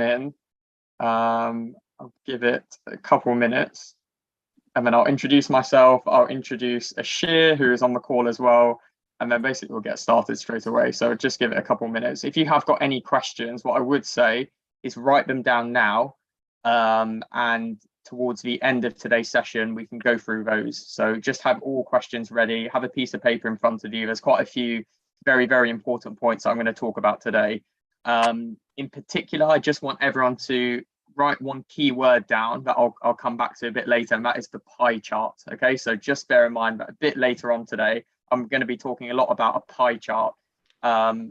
in. I'll give it a couple minutes, and then I'll introduce myself. I'll introduce Ashir, who is on the call as well, and then basically we'll get started straight away. So just give it a couple minutes. If you have got any questions, what I would say is write them down now, and towards the end of today's session, we can go through those. So just have all questions ready, have a piece of paper in front of you. There's quite a few very, very important points I'm going to talk about today. In particular, I just want everyone to write one key word down that I'll come back to a bit later, and that is the pie chart. Okay, so just bear in mind that a bit later on today, I'm going to be talking a lot about a pie chart.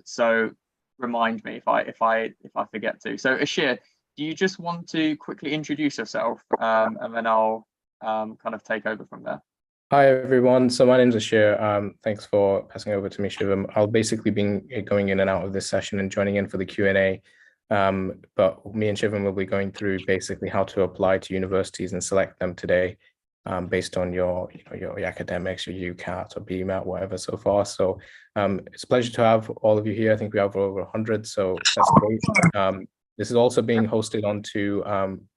So remind me if I forget to. So Ashir, do you just want to quickly introduce yourself, and then I'll kind of take over from there? Hi, everyone. So my name is Ashir. Thanks for passing over to me, Shivam. I'll basically be going in and out of this session and joining in for the Q&A. But me and Shivam will be going through basically how to apply to universities and select them today, based on your academics, your Ucat or Bmap, whatever so far. So it's a pleasure to have all of you here. I think we have over 100, so that's great. This is also being hosted onto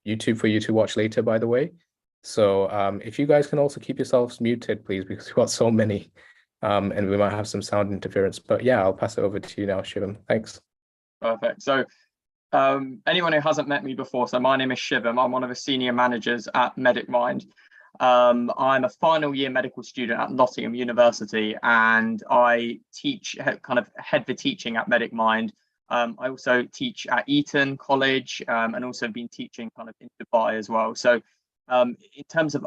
YouTube for you to watch later, by the way. So if you guys can also keep yourselves muted, please, because we've got so many, and we might have some sound interference. But yeah, I'll pass it over to you now, Shivam. Thanks. Perfect. So anyone who hasn't met me before, so my name is Shivam. I'm one of the senior managers at MedicMind. I'm a final year medical student at Nottingham University, and I teach, kind of head the teaching at MedicMind. I also teach at Eton College, and also been teaching kind of in Dubai as well. So in terms of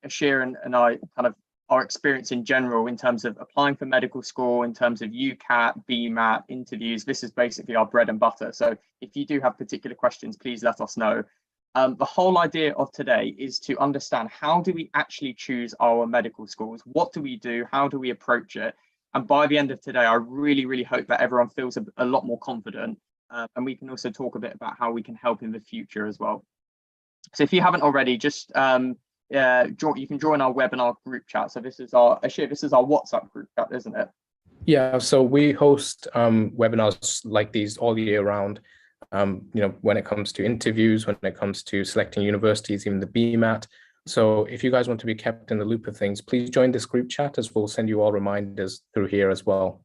Ashir and I, kind of our experience in general, in terms of applying for medical school, in terms of Ucat, Bmap, interviews, this is basically our bread and butter. So if you do have particular questions, please let us know. The whole idea of today is to understand, how do we actually choose our medical schools? What do we do? How do we approach it? And by the end of today, I really, really hope that everyone feels a lot more confident. And we can also talk a bit about how we can help in the future as well. So if you haven't already, just you can join our webinar group chat. So this is our WhatsApp group chat, isn't it? Yeah, so we host webinars like these all year round. When it comes to interviews, when it comes to selecting universities, even the BMAT. So if you guys want to be kept in the loop of things, please join this group chat, as we'll send you all reminders through here as well.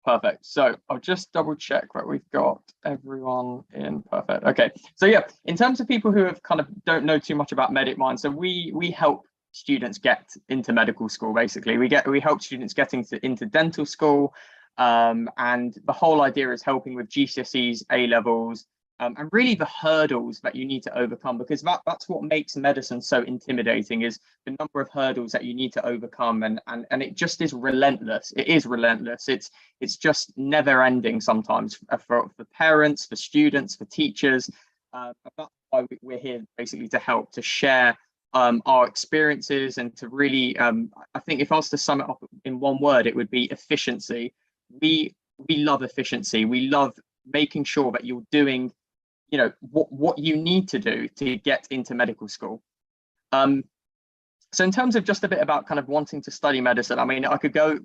Perfect. So I'll just double check that we've got everyone in. Perfect. Okay. So yeah, in terms of people who have kind of don't know too much about MedicMind, so we help students get into medical school. Basically, we help students getting into dental school, and the whole idea is helping with GCSEs, A levels, and really the hurdles that you need to overcome, because that's what makes medicine so intimidating, is the number of hurdles that you need to overcome, and it just is relentless. It is relentless. It's just never ending sometimes, for parents, for students, for teachers. That's why we're here basically to help, to share our experiences, and to really, I think if I was to sum it up in one word, it would be efficiency. We love efficiency. We love making sure that you're doing what you need to do to get into medical school. So in terms of just a bit about kind of wanting to study medicine, I mean, I could go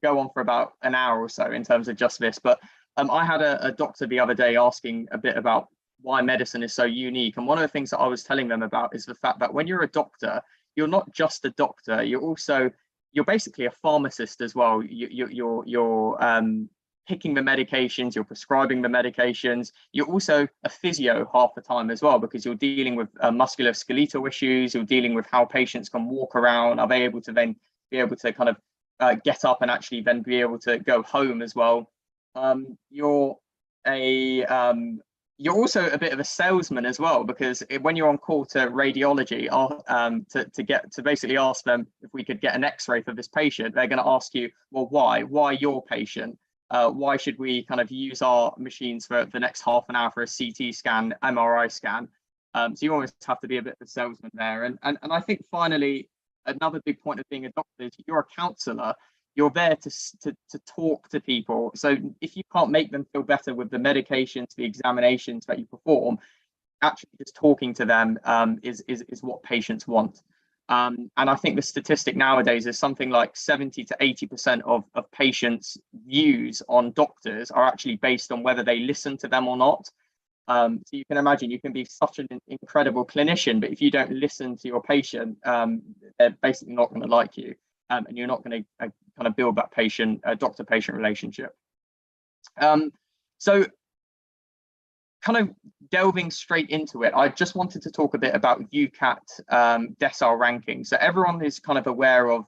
on for about an hour or so in terms of just this, but I had a doctor the other day asking a bit about why medicine is so unique. And one of the things that I was telling them about is the fact that when you're a doctor, you're not just a doctor, you're basically a pharmacist as well. You're picking the medications, you're prescribing the medications. You're also a physio half the time as well, because you're dealing with musculoskeletal issues. You're dealing with how patients can walk around. Are they able to then be able to kind of get up and actually then be able to go home as well? You're also a bit of a salesman as well, because when you're on call to radiology, to basically ask them if we could get an X-ray for this patient, they're going to ask you, well, why your patient? Why should we kind of use our machines for the next half an hour for a CT scan, MRI scan? So you always have to be a bit of a salesman there. And I think finally, another big point of being a doctor is you're a counsellor. You're there to talk to people. So if you can't make them feel better with the medications, the examinations that you perform, actually just talking to them is what patients want. And I think the statistic nowadays is something like 70 to 80% of patients' views on doctors are actually based on whether they listen to them or not. So you can imagine you can be such an incredible clinician, but if you don't listen to your patient, they're basically not going to like you, and you're not going to kind of build that doctor-patient relationship. So kind of delving straight into it, I just wanted to talk a bit about Ucat decile ranking. So everyone is kind of aware of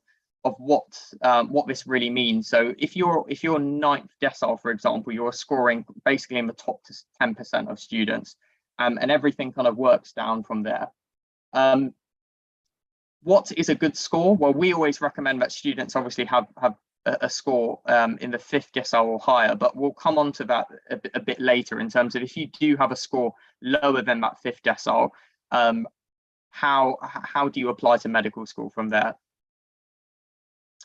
what this really means. So if you're ninth decile, for example, you're scoring basically in the top 10% of students, and everything kind of works down from there. What is a good score? Well, we always recommend that students obviously have a score in the 5th decile or higher, but we'll come on to that a bit later in terms of if you do have a score lower than that 5th decile, how do you apply to medical school from there?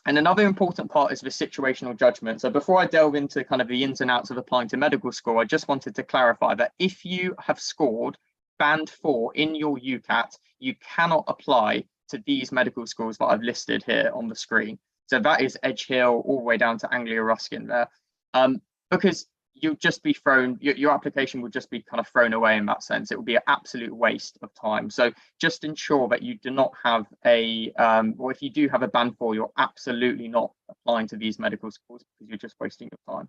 And another important part is the situational judgment. So before I delve into kind of the ins and outs of applying to medical school, I just wanted to clarify that if you have scored band 4 in your Ucat, you cannot apply to these medical schools that I've listed here on the screen. So that is Edge Hill all the way down to Anglia Ruskin there, because you'll just be thrown, your application will just be kind of thrown away in that sense. It will be an absolute waste of time. So just ensure that you do not have or if you do have a band 4, you're absolutely not applying to these medical schools because you're just wasting your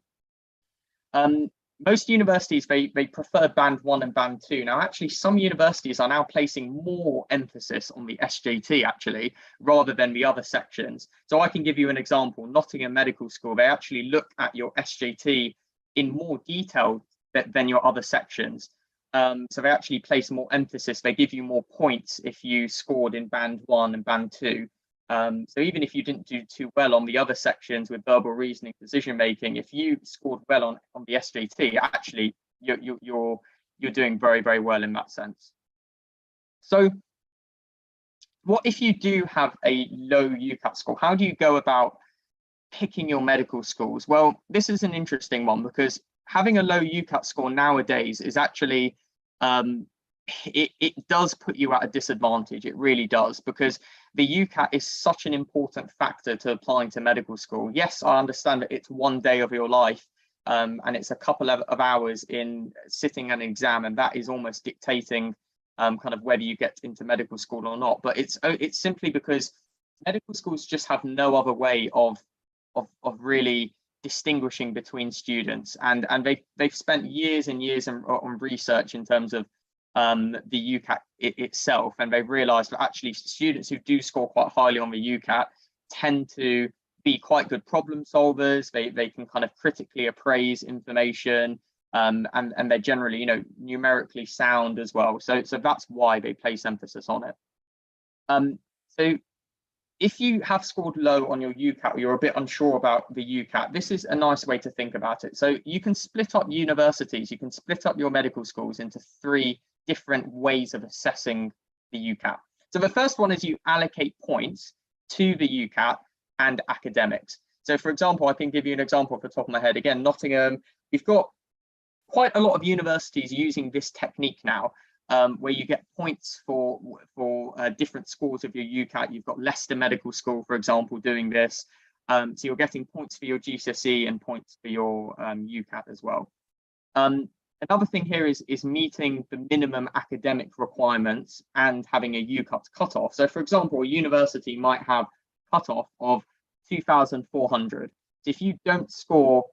time. Most universities, they prefer band 1 and band 2. Now, actually, some universities are now placing more emphasis on the SJT, actually, rather than the other sections. So I can give you an example. Nottingham Medical School, they actually look at your SJT in more detail than your other sections. So they actually place more emphasis. They give you more points if you scored in band 1 and band 2. So even if you didn't do too well on the other sections with verbal reasoning, decision making, if you scored well on the SJT, actually you're doing very, very well in that sense. So what if you do have a low Ucat score? How do you go about picking your medical schools? Well, this is an interesting one because having a low Ucat score nowadays is actually it does put you at a disadvantage. It really does, because the Ucat is such an important factor to applying to medical school. Yes, I understand that it's one day of your life, and it's a couple of hours in sitting an exam, and that is almost dictating kind of whether you get into medical school or not. But it's simply because medical schools just have no other way of really distinguishing between students, and they've spent years and years on research in terms of the Ucat itself, and they've realized that actually students who do score quite highly on the Ucat tend to be quite good problem solvers. They can kind of critically appraise information, and they're generally, you know, numerically sound as well. So that's why they place emphasis on it. So if you have scored low on your Ucat, or you're a bit unsure about the Ucat, this is a nice way to think about it. So you can split up universities, you can split up your medical schools into 3 different ways of assessing the Ucat. So the first one is you allocate points to the Ucat and academics. So for example, I can give you an example off the top of my head. Again, Nottingham, we've got quite a lot of universities using this technique now, where you get points for different scores of your Ucat. You've got Leicester Medical School, for example, doing this. So you're getting points for your GCSE and points for your Ucat as well. Another thing here is meeting the minimum academic requirements and having a Ucat cutoff. So for example, a university might have cutoff of 2,400. So if you don't score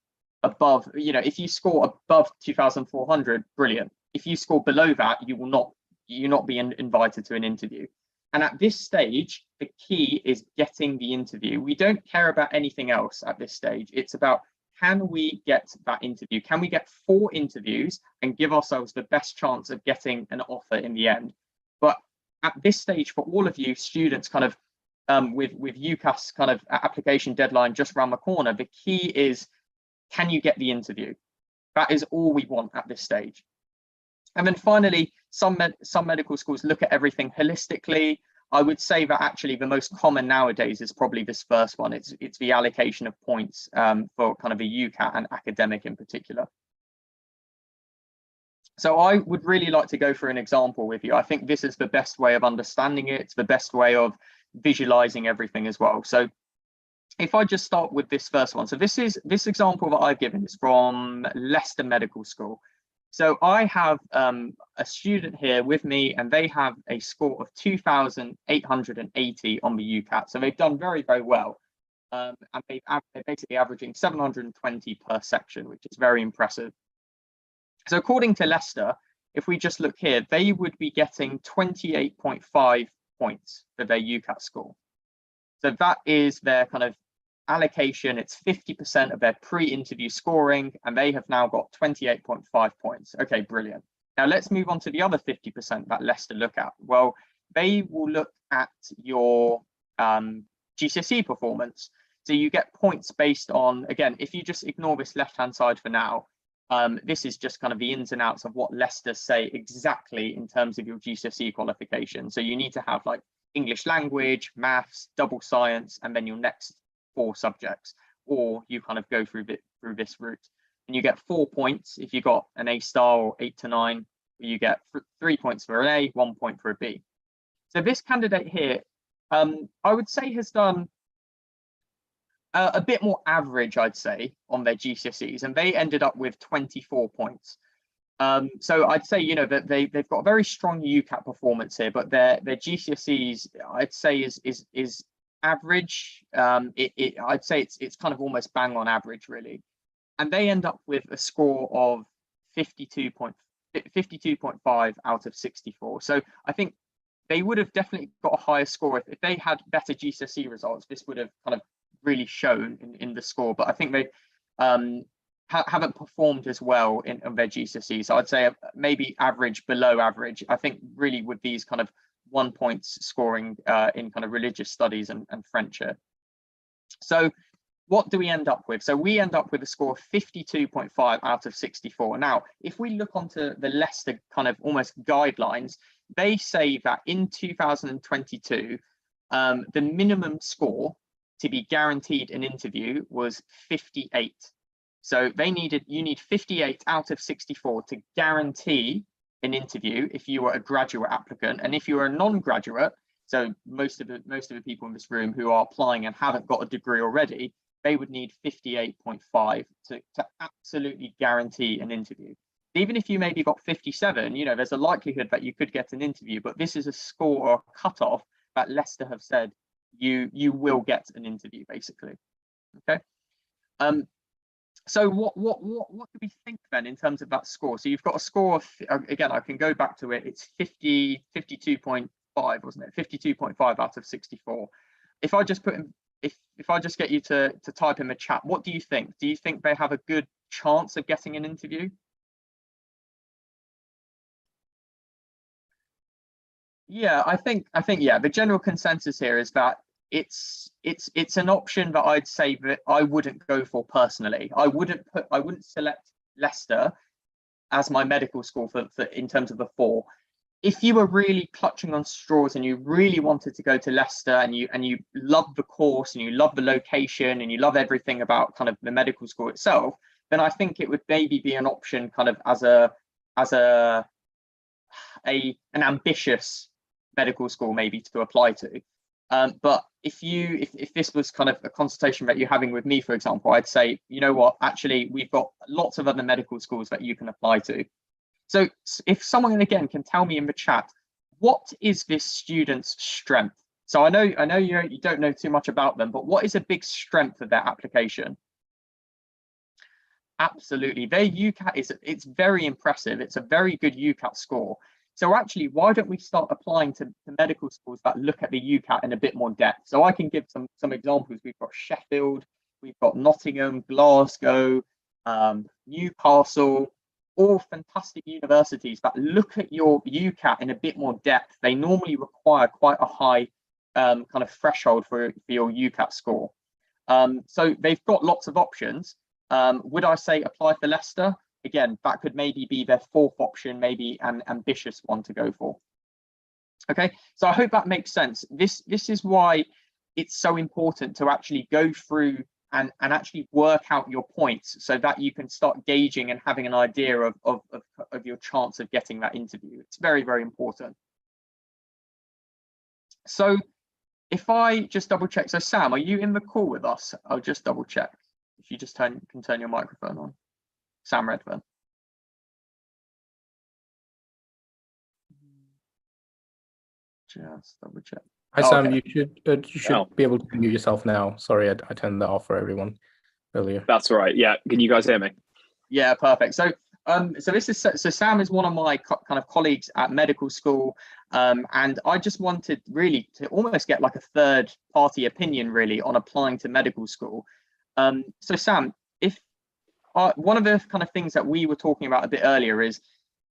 above, you know, if you score above 2,400, brilliant. If you score below that, you'll not be invited to an interview. And at this stage, the key is getting the interview. We don't care about anything else at this stage. It's about, can we get that interview? Can we get 4 interviews and give ourselves the best chance of getting an offer in the end? But at this stage, for all of you students, kind of with UCAS kind of application deadline just around the corner, the key is, can you get the interview? That is all we want at this stage. And then finally, some medical schools look at everything holistically. I would say that actually the most common nowadays is probably this first one. It's the allocation of points for kind of a Ucat and academic in particular. So I would really like to go through an example with you. I think this is the best way of understanding it. It's the best way of visualizing everything as well. So if I just start with this first one, so this example that I've given is from Leicester Medical School. So I have a student here with me, and they have a score of 2,880 on the Ucat. So they've done very, very well. And they're basically averaging 720 per section, which is very impressive. So according to Leicester, if we just look here, they would be getting 28.5 points for their Ucat score. So that is their kind of allocation. It's 50% of their pre-interview scoring, and they have now got 28.5 points. Okay, brilliant. Now let's move on to the other 50% that Leicester look at. Well, they will look at your GCSE performance. So you get points based on, again, if you just ignore this left-hand side for now, this is just kind of the ins and outs of what Leicester say exactly in terms of your GCSE qualification. So you need to have like English language, maths, double science, and then your next 4 subjects, or you kind of go through this route, and you get 4 points if you got an A star or 8 to 9. You get 3 points for an A, 1 point for a B. So this candidate here, I would say has done a bit more average, I'd say, on their GCSEs, and they ended up with 24 points. So I'd say, you know, that they've got a very strong Ucat performance here, but their GCSEs, I'd say, is average. I'd say it's kind of almost bang on average, really. And they end up with a score of 52.5 out of 64. So I think they would have definitely got a higher score if they had better GCSE results. This would have kind of really shown in the score, but I think they haven't performed as well in their GCSE. So I'd say maybe average, below average. I think really with these kind of 1 points scoring in kind of religious studies and French here. So what do we end up with? So we end up with a score of 52.5 out of 64. Now, if we look onto the Leicester kind of almost guidelines, they say that in 2022, the minimum score to be guaranteed an interview was 58. So you need 58 out of 64 to guarantee an interview if you were a graduate applicant. And if you're a non-graduate, so most of the people in this room who are applying and haven't got a degree already, they would need 58.5 to absolutely guarantee an interview. Even if you maybe got 57, you know, there's a likelihood that you could get an interview, but this is a score or a cutoff that Leicester have said you will get an interview, basically. Okay. So what do we think then in terms of that score? So you've got a score of, again, I can go back to it. It's 52.5, wasn't it? 52.5 out of 64. If I just put in, if I just get you to type in the chat, what do you think? Do you think they have a good chance of getting an interview? Yeah, I think yeah, the general consensus here is that it's an option that I'd say that I wouldn't go for personally. I wouldn't select Leicester as my medical school for in terms of the 4. If you were really clutching on straws and you really wanted to go to Leicester and you love the course and you love the location and you love everything about kind of the medical school itself, then I think it would maybe be an option kind of as an ambitious medical school maybe to apply to. But if this was kind of a consultation that you're having with me, for example, I'd say, you know what, actually, we've got lots of other medical schools that you can apply to. So if someone, again, can tell me in the chat, what is this student's strength? So I know you don't know too much about them, but what is a big strength of their application? Absolutely, their Ucat it's very impressive. It's a very good Ucat score. So actually, why don't we start applying to medical schools that look at the Ucat in a bit more depth? So I can give some examples. We've got Sheffield, we've got Nottingham, Glasgow, Newcastle, all fantastic universities that look at your Ucat in a bit more depth. They normally require quite a high kind of threshold for your Ucat score. So they've got lots of options. Would I say apply for Leicester? Again, that could maybe be their 4th option, maybe an ambitious one to go for. Okay, so I hope that makes sense. This is why it's so important to actually go through and actually work out your points so that you can start gauging and having an idea of your chance of getting that interview. It's very, very important. So if I just double check, so Sam, are you in the call with us? I'll just double check. If you just can turn your microphone on. Sam Redfern. Just double check. Hi, Oh, Sam. okay. You should be able to mute yourself now. Sorry, I turned that off for everyone earlier. That's all right. Yeah. Can you guys hear me? Yeah, perfect. So so Sam is one of my kind of colleagues at medical school, and I just wanted really to almost get like a third party opinion really on applying to medical school. So Sam, if one of the kind of things that we were talking about a bit earlier is,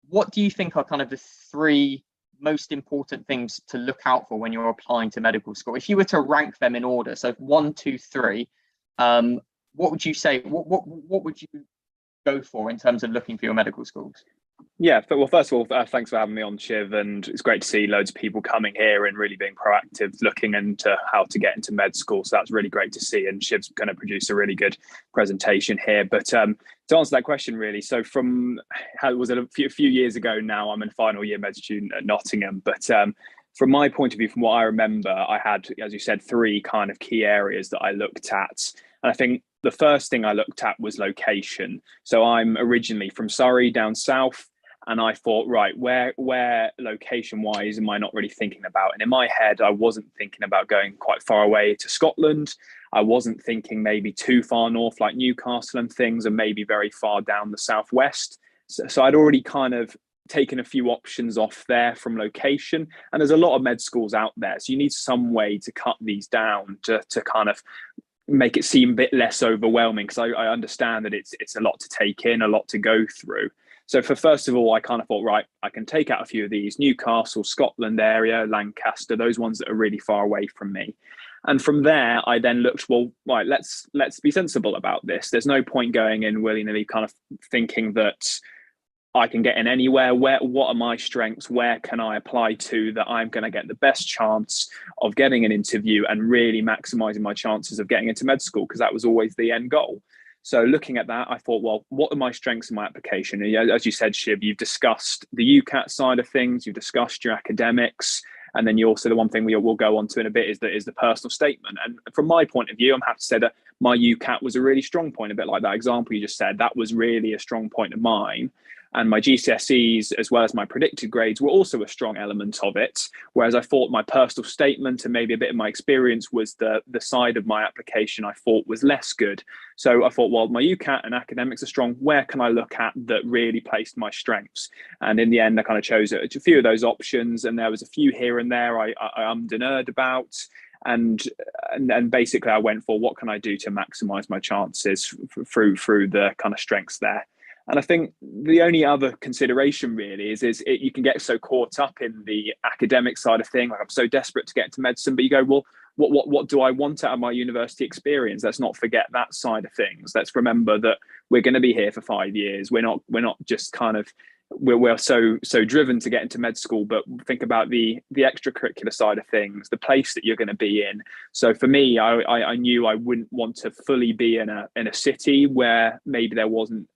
what do you think are kind of the three most important things to look out for when you're applying to medical school? If you were to rank them in order, so 1, 2, 3, what would you say? What would you go for in terms of looking for your medical schools? Yeah, well, first of all, thanks for having me on, Shiv, and it's great to see loads of people coming here and really being proactive, looking into how to get into med school. So that's really great to see, and Shiv's going to produce a really good presentation here. But to answer that question, really, so from how was it a few years ago now? I'm a final year med student at Nottingham, but from my point of view, from what I remember, I had, as you said, 3 kind of key areas that I looked at, and I think the first thing I looked at was location. So I'm originally from Surrey down south. And I thought, right, where location wise am I not really thinking about? And in my head, I wasn't thinking about going quite far away to Scotland. I wasn't thinking maybe too far north like Newcastle and things, and maybe very far down the southwest. So I'd already kind of taken a few options off there from location. And there's a lot of med schools out there. So you need some way to cut these down to kind of make it seem a bit less overwhelming, because I understand that it's a lot to take in, a lot to go through. So first of all, I kind of thought, right, I can take out a few of these: Newcastle, Scotland area, Lancaster, those ones that are really far away from me. And from there, I then looked, well, right, let's be sensible about this. There's no point going in willy-nilly kind of thinking that I can get in anywhere. What are my strengths? Where can I apply to that I'm going to get the best chance of getting an interview and really maximizing my chances of getting into med school? Because that was always the end goal. So looking at that, I thought, well, what are my strengths in my application? And as you said, Shiv, you've discussed the Ucat side of things, you've discussed your academics, and then you also, the one thing we'll go on to in a bit is the personal statement. And from my point of view, I'm happy to say that my Ucat was a really strong point, a bit like that example you just said. That was really a strong point of mine. And my GCSEs, as well as my predicted grades, were also a strong element of it. Whereas I thought my personal statement and maybe a bit of my experience was the side of my application I thought was less good. So I thought, well, my Ucat and academics are strong. Where can I look at that really placed my strengths? And in the end, I kind of chose a few of those options. And there was a few here and there I ummed and erred about. And basically I went for, what can I do to maximize my chances through the kind of strengths there. And I think the only other consideration really is you can get so caught up in the academic side of things, like I'm so desperate to get into medicine, but you go, well, what do I want out of my university experience? Let's not forget that side of things. Let's remember that we're going to be here for 5 years. We're not just kind of, we're so driven to get into med school, but think about the extracurricular side of things, the place that you're going to be in. So for me, I knew I wouldn't want to fully be in a city where maybe there wasn't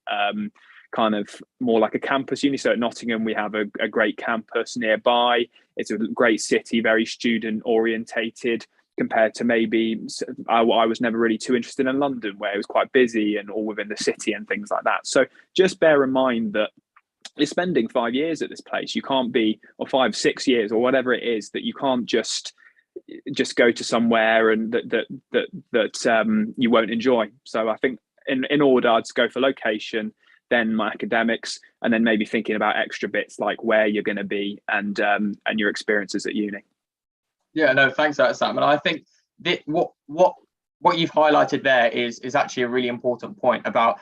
kind of more like a campus uni. So at Nottingham, we have a great campus nearby. It's a great city, very student orientated, compared to maybe I was never really too interested in London, where it was quite busy and all within the city and things like that. So just bear in mind that you're spending 5 years at this place. You can't be, or 5, 6 years, or whatever it is, that you can't just go to somewhere and that you won't enjoy. So I think in order, I'd go for location, then my academics, and then maybe thinking about extra bits like where you're going to be and your experiences at uni. Yeah, no, thanks for that, Sam. And I think that what you've highlighted there is actually a really important point about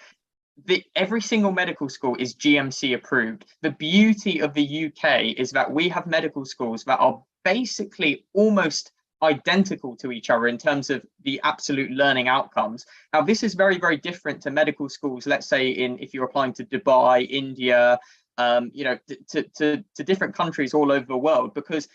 every single medical school is GMC approved. The beauty of the UK is that we have medical schools that are basically almost identical to each other in terms of the absolute learning outcomes. Now, this is very, very different to medical schools, let's say if you're applying to Dubai, India, to different countries all over the world, because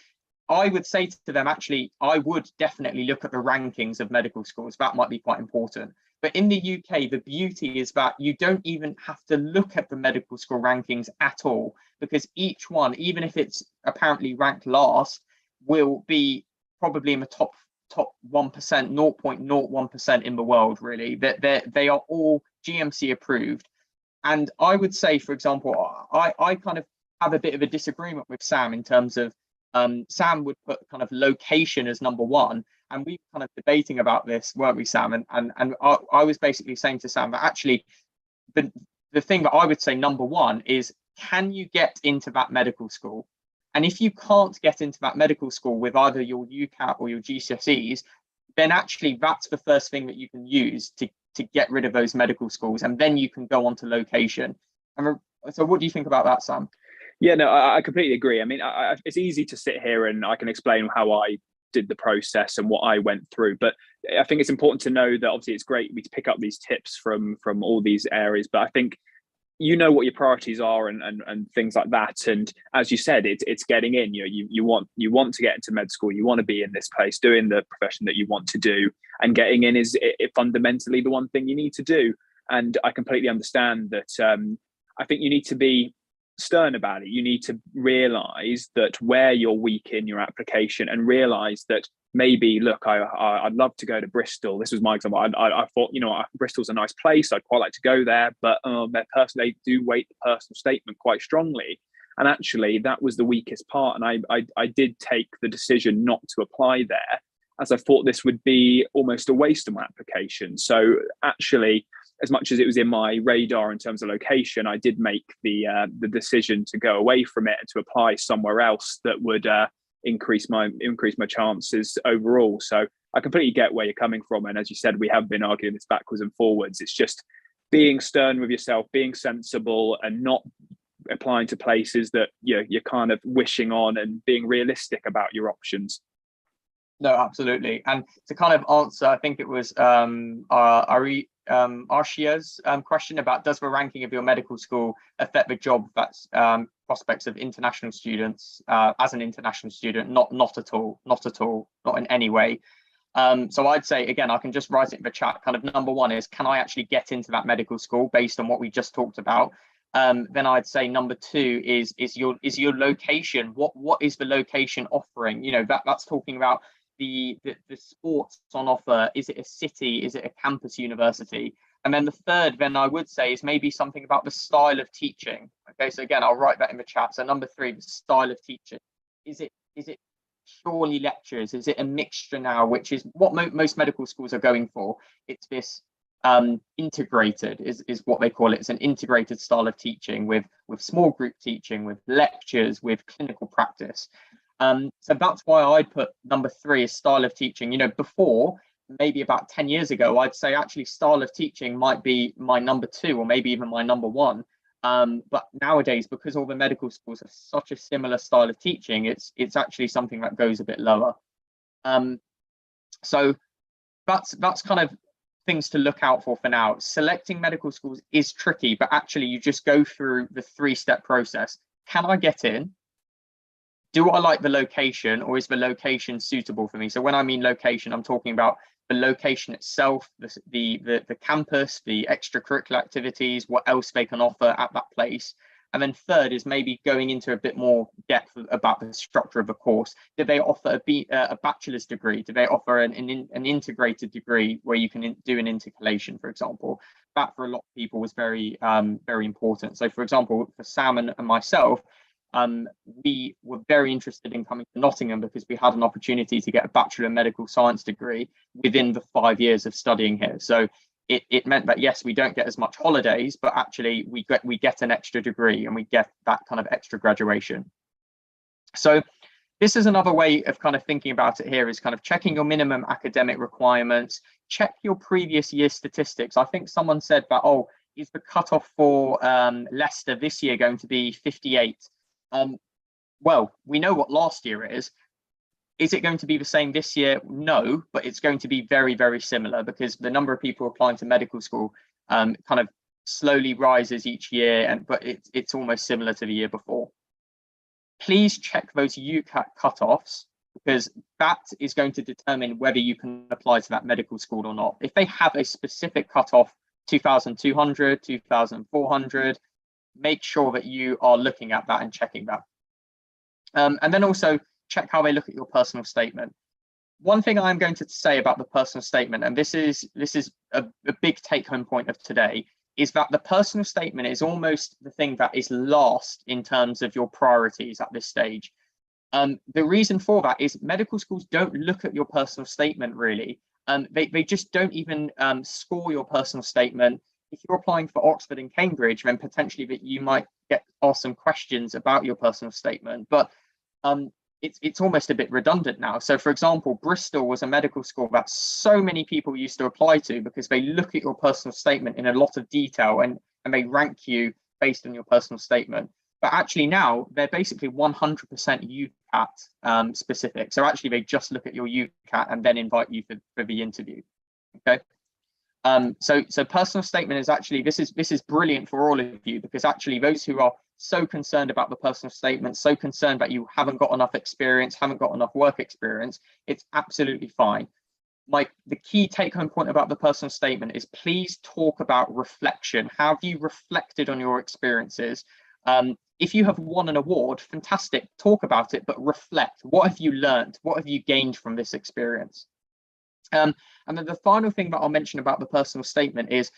I would say to them, actually, I would definitely look at the rankings of medical schools. That might be quite important. But in the UK, the beauty is that you don't even have to look at the medical school rankings at all, because each one, even if it's apparently ranked last, will be probably in the top top 1%, 0.01% in the world, really. That they are all GMC approved. And I would say, for example, I kind of have a bit of a disagreement with Sam in terms of Sam would put kind of location as number one. And we were kind of debating about this, weren't we, Sam? And I was basically saying to Sam that actually the thing that I would say number one is, can you get into that medical school? And if you can't get into that medical school with either your Ucat or your GCSEs, then actually that's the first thing that you can use to get rid of those medical schools, and then you can go on to location. So what do you think about that, Sam? Yeah, no, I completely agree. I mean, it's easy to sit here and I can explain how I did the process and what I went through, but I think it's important to know that obviously it's great we pick up these tips from all these areas, but I think you know what your priorities are and things like that. And as you said, it's getting in. You want to get into med school. You want to be in this place doing the profession that you want to do, and getting in is fundamentally the one thing you need to do. And I completely understand that. I think you need to be stern about it. You need to realize that where you're weak in your application, and realize that maybe, look, I'd love to go to Bristol. This was my example. I thought, Bristol's a nice place. I'd quite like to go there, but they do weight the personal statement quite strongly. And actually, that was the weakest part. And I did take the decision not to apply there, as I thought this would be almost a waste of my application. So actually, as much as it was in my radar in terms of location, I did make the decision to go away from it and to apply somewhere else that would increase my chances overall. So I completely get where you're coming from. And as you said, we have been arguing this backwards and forwards. It's just being stern with yourself, being sensible, and not applying to places that you're kind of wishing on, and being realistic about your options. No, absolutely. And to kind of answer, I think it was Arshia's question about, does the ranking of your medical school affect the job prospects of international students as an international student? Not at all, not in any way. So I'd say, again, I can just write it in the chat. Kind of number one is, can I actually get into that medical school based on what we just talked about? Then I'd say number two is your location. What is the location offering? That's talking about the sports on offer. Is it a city? Is it a campus university? And then the third, then I would say, is maybe something about the style of teaching. Okay, so again, I'll write that in the chat. So number three, the style of teaching. Is it purely lectures? Is it a mixture now, which is what most medical schools are going for? It's this integrated is what they call it. It's an integrated style of teaching with small group teaching, with lectures, with clinical practice. So that's why I put number three as style of teaching. Before, maybe about 10 years ago, I'd say actually style of teaching might be my number two, or maybe even my number one. But nowadays, because all the medical schools have such a similar style of teaching, it's actually something that goes a bit lower. So that's kind of things to look out for now. Selecting medical schools is tricky, but actually you just go through the 3-step process. Can I get in? Do I like the location, or is the location suitable for me? So when I mean location, I'm talking about the location itself, the campus, the extracurricular activities, what else they can offer at that place. And then third is maybe going into a bit more depth about the structure of the course. Do they offer a bachelor's degree? Do they offer an integrated degree where you can do an intercalation, for example? That for a lot of people was very, very important. So for example, for Sam and myself, we were very interested in coming to Nottingham because we had an opportunity to get a Bachelor of Medical Science degree within the 5 years of studying here. So it meant that, yes, we don't get as much holidays, but actually we get an extra degree, and we get that kind of extra graduation. So this is another way of kind of thinking about it here, is kind of checking your minimum academic requirements, check your previous year statistics. I think someone said that, oh, is the cutoff for Leicester this year going to be 58? Well, we know what last year is. Is it going to be the same this year? No, but it's going to be very, very similar, because the number of people applying to medical school kind of slowly rises each year, but it's almost similar to the year before. Please check those Ucat cutoffs, because that is going to determine whether you can apply to that medical school or not. If they have a specific cutoff, 2,200, 2,400, make sure that you are looking at that and checking that. And then also check how they look at your personal statement. one thing I'm going to say about the personal statement, and this is a big take-home point of today, is that the personal statement is almost the thing that is last in terms of your priorities at this stage. The reason for that is medical schools don't look at your personal statement really. They just don't even score your personal statement. If you're applying for Oxford and Cambridge, then potentially that you might get asked some questions about your personal statement. But it's almost a bit redundant now. So for example, Bristol was a medical school that so many people used to apply to because they look at your personal statement in a lot of detail and they rank you based on your personal statement. But actually now they're basically 100% Ucat specific. So actually they just look at your Ucat and then invite you for the interview. Okay. So personal statement is actually, this is brilliant for all of you, because actually those who are so concerned about the personal statement, so concerned that you haven't got enough experience, haven't got enough work experience, it's absolutely fine. The key take-home point about the personal statement is please talk about reflection. Have you reflected on your experiences? If you have won an award, fantastic, talk about it, but reflect. What have you learned? What have you gained from this experience? And then the final thing that I'll mention about the personal statement is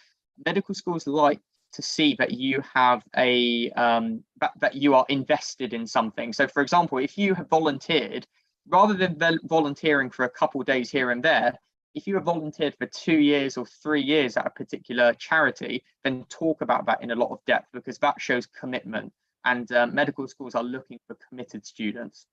medical schools like to see that you have that you are invested in something. So for example, if you have volunteered, rather than volunteering for a couple of days here and there, if you have volunteered for 2 years or 3 years at a particular charity, then talk about that in a lot of depth, because that shows commitment, and medical schools are looking for committed students.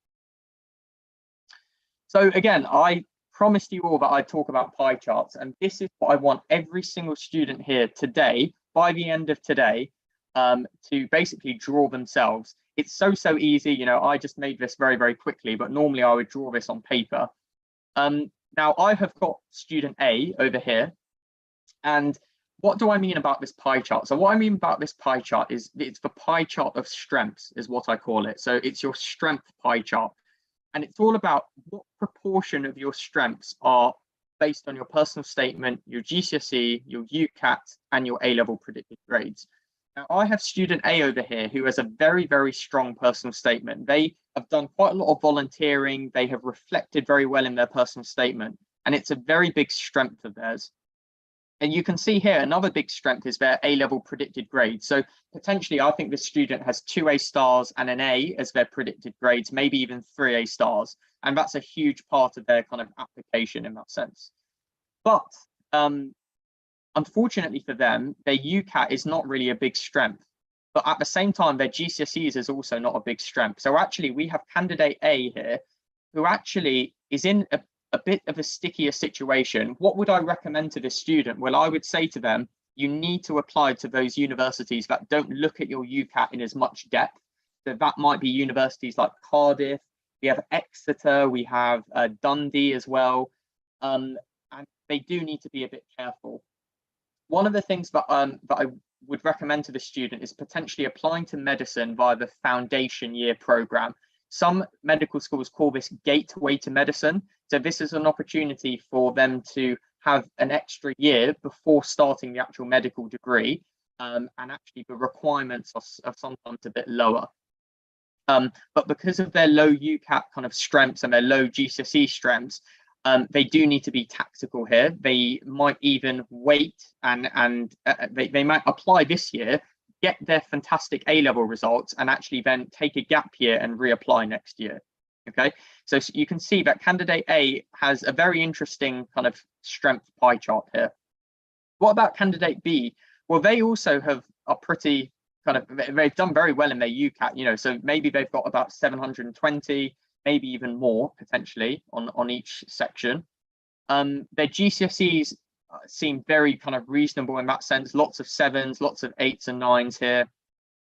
So again, I promised you all that I'd talk about pie charts, and this is what I want every single student here today, by the end of today, to basically draw themselves. It's so easy, you know, I just made this very, very quickly, but normally I would draw this on paper. Now I have got student A over here, and what do I mean about this pie chart? So what I mean about this pie chart is it's the pie chart of strengths is what I call it. So it's your strength pie chart. And it's all about what proportion of your strengths are based on your personal statement, your GCSE, your Ucat, and your A-level predicted grades. Now, I have student A over here who has a very, very strong personal statement. They have done quite a lot of volunteering. They have reflected very well in their personal statement, and it's a very big strength of theirs. And you can see here, another big strength is their A-level predicted grades. So potentially, I think this student has 2 A stars and an A as their predicted grades, maybe even 3 A stars. And that's a huge part of their kind of application in that sense. But unfortunately for them, their Ucat is not really a big strength. But at the same time, their GCSEs is also not a big strength. So actually, we have candidate A here, who actually is in a bit of a stickier situation. What would I recommend to this student? Well, I would say to them, you need to apply to those universities that don't look at your Ucat in as much depth. So that might be universities like Cardiff, we have Exeter, we have Dundee as well. And they do need to be a bit careful. One of the things that I would recommend to the student is potentially applying to medicine via the foundation year program. Some medical schools call this gateway to medicine. So this is an opportunity for them to have an extra year before starting the actual medical degree. And actually the requirements are sometimes a bit lower. But because of their low Ucat kind of strengths and their low GCSE strengths, they do need to be tactical here. They might even wait and they might apply this year, get their fantastic A-level results, and actually then take a gap year and reapply next year. Okay, so you can see that candidate A has a very interesting kind of strength pie chart here. What about candidate B? Well, they also are pretty kind of, they've done very well in their Ucat, you know, so maybe they've got about 720, maybe even more potentially on each section. Their GCSEs seem very kind of reasonable in that sense, lots of 7s, lots of 8s and 9s here.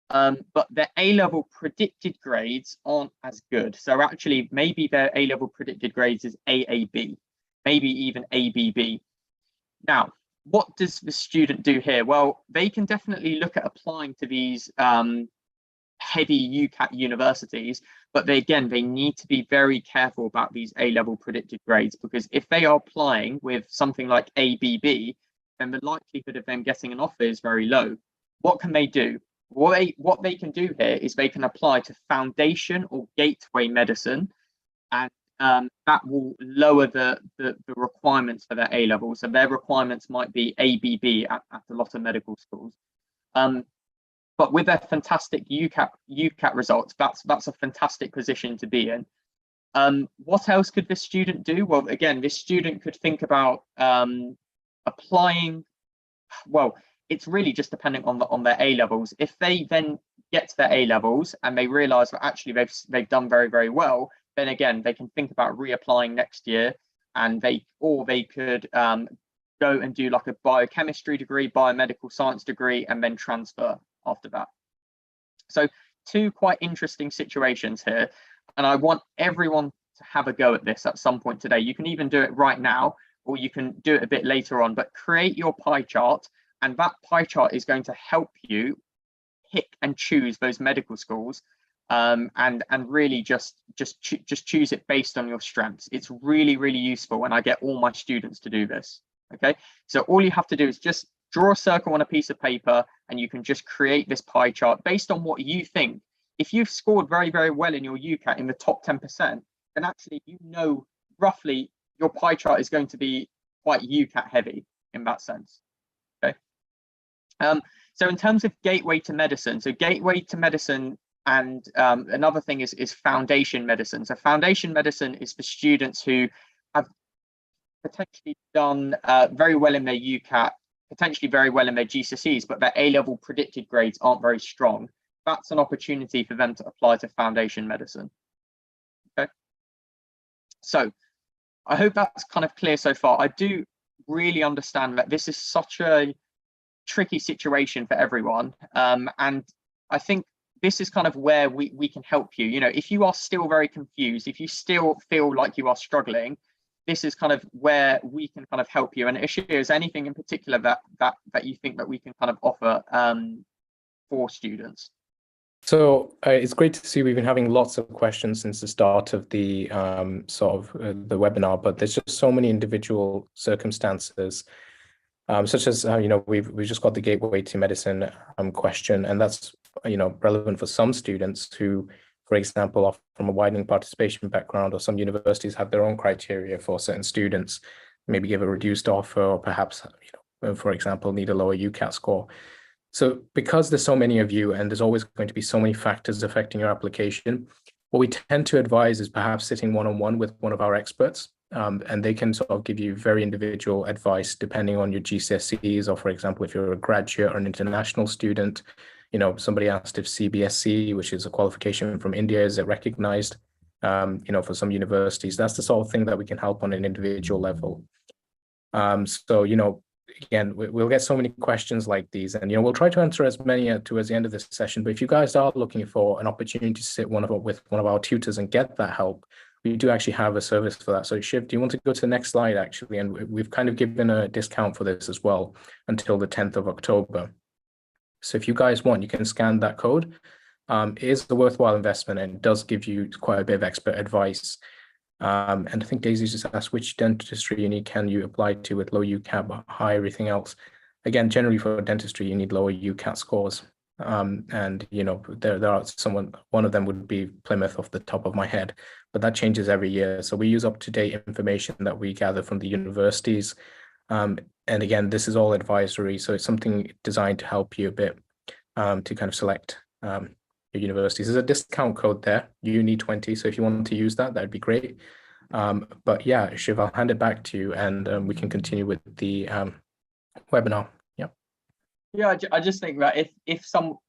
But their A-level predicted grades aren't as good. So actually, maybe their A-level predicted grades is AAB, maybe even ABB. Now, what does the student do here? Well, they can definitely look at applying to these heavy Ucat universities, but they need to be very careful about these A-level predicted grades, because if they are applying with something like ABB, then the likelihood of them getting an offer is very low. What can they do? What they can do here is they can apply to foundation or gateway medicine, and that will lower the requirements for their A levels. So their requirements might be ABB at a lot of medical schools. But with their fantastic Ucat results, that's a fantastic position to be in. What else could this student do? Well, again, this student could think about applying. Well, it's really just depending on their A levels. If they then get to their A levels and they realise that actually they've done very, very well, then again they can think about reapplying next year, and they could go and do like a biochemistry degree, biomedical science degree, and then transfer after that. So two quite interesting situations here, and I want everyone to have a go at this at some point today. You can even do it right now, or you can do it a bit later on, but create your pie chart, and that pie chart is going to help you pick and choose those medical schools, and really just choose it based on your strengths. It's really, really useful, and I get all my students to do this. Okay, so all you have to do is just draw a circle on a piece of paper, and you can just create this pie chart based on what you think. If you've scored very, very well in your Ucat in the top 10%, then actually you know roughly your pie chart is going to be quite Ucat heavy in that sense. Okay. So in terms of gateway to medicine, so gateway to medicine, and another thing is foundation medicine. So foundation medicine is for students who have potentially done very well in their Ucat, potentially very well in their GCSEs, but their A-level predicted grades aren't very strong. That's an opportunity for them to apply to foundation medicine. Okay. So I hope that's kind of clear so far. I do really understand that this is such a tricky situation for everyone. And I think this is kind of where we can help you. You know, if you are still very confused, if you still feel like you are struggling, this is kind of where we can kind of help you. And if there's anything in particular that you think that we can kind of offer for students. So it's great to see we've been having lots of questions since the start of the the webinar, but there's just so many individual circumstances, such as we've just got the gateway to medicine question, and that's relevant for some students who, for example, are from a widening participation background, or some universities have their own criteria for certain students, maybe give a reduced offer, or perhaps for example need a lower Ucat score. So because there's so many of you and there's always going to be so many factors affecting your application, what we tend to advise is perhaps sitting one-on-one with one of our experts, and they can sort of give you very individual advice depending on your GCSEs, or for example, if you're a graduate or an international student. Somebody asked if CBSE, which is a qualification from India, is it recognized, for some universities. That's the sort of thing that we can help on an individual level. So, again, we'll get so many questions like these, and we'll try to answer as many towards the end of this session. But if you guys are looking for an opportunity to sit with one of our tutors and get that help, we do actually have a service for that. So Shiv, do you want to go to the next slide actually? And we've kind of given a discount for this as well until the 10th of October. So if you guys want, you can scan that code. It is a worthwhile investment, and it does give you quite a bit of expert advice. And I think Daisy just asked which dentistry can you apply to with low Ucat but high everything else. Again, generally for dentistry, you need lower Ucat scores. And there are one of them would be Plymouth off the top of my head, but that changes every year. So we use up-to-date information that we gather from the universities. And again, this is all advisory, so it's something designed to help you a bit to kind of select your universities. There's a discount code there, Uni20. So if you want to use that, that'd be great. But yeah, Shiv, I'll hand it back to you, and we can continue with the webinar. Yeah, I just think that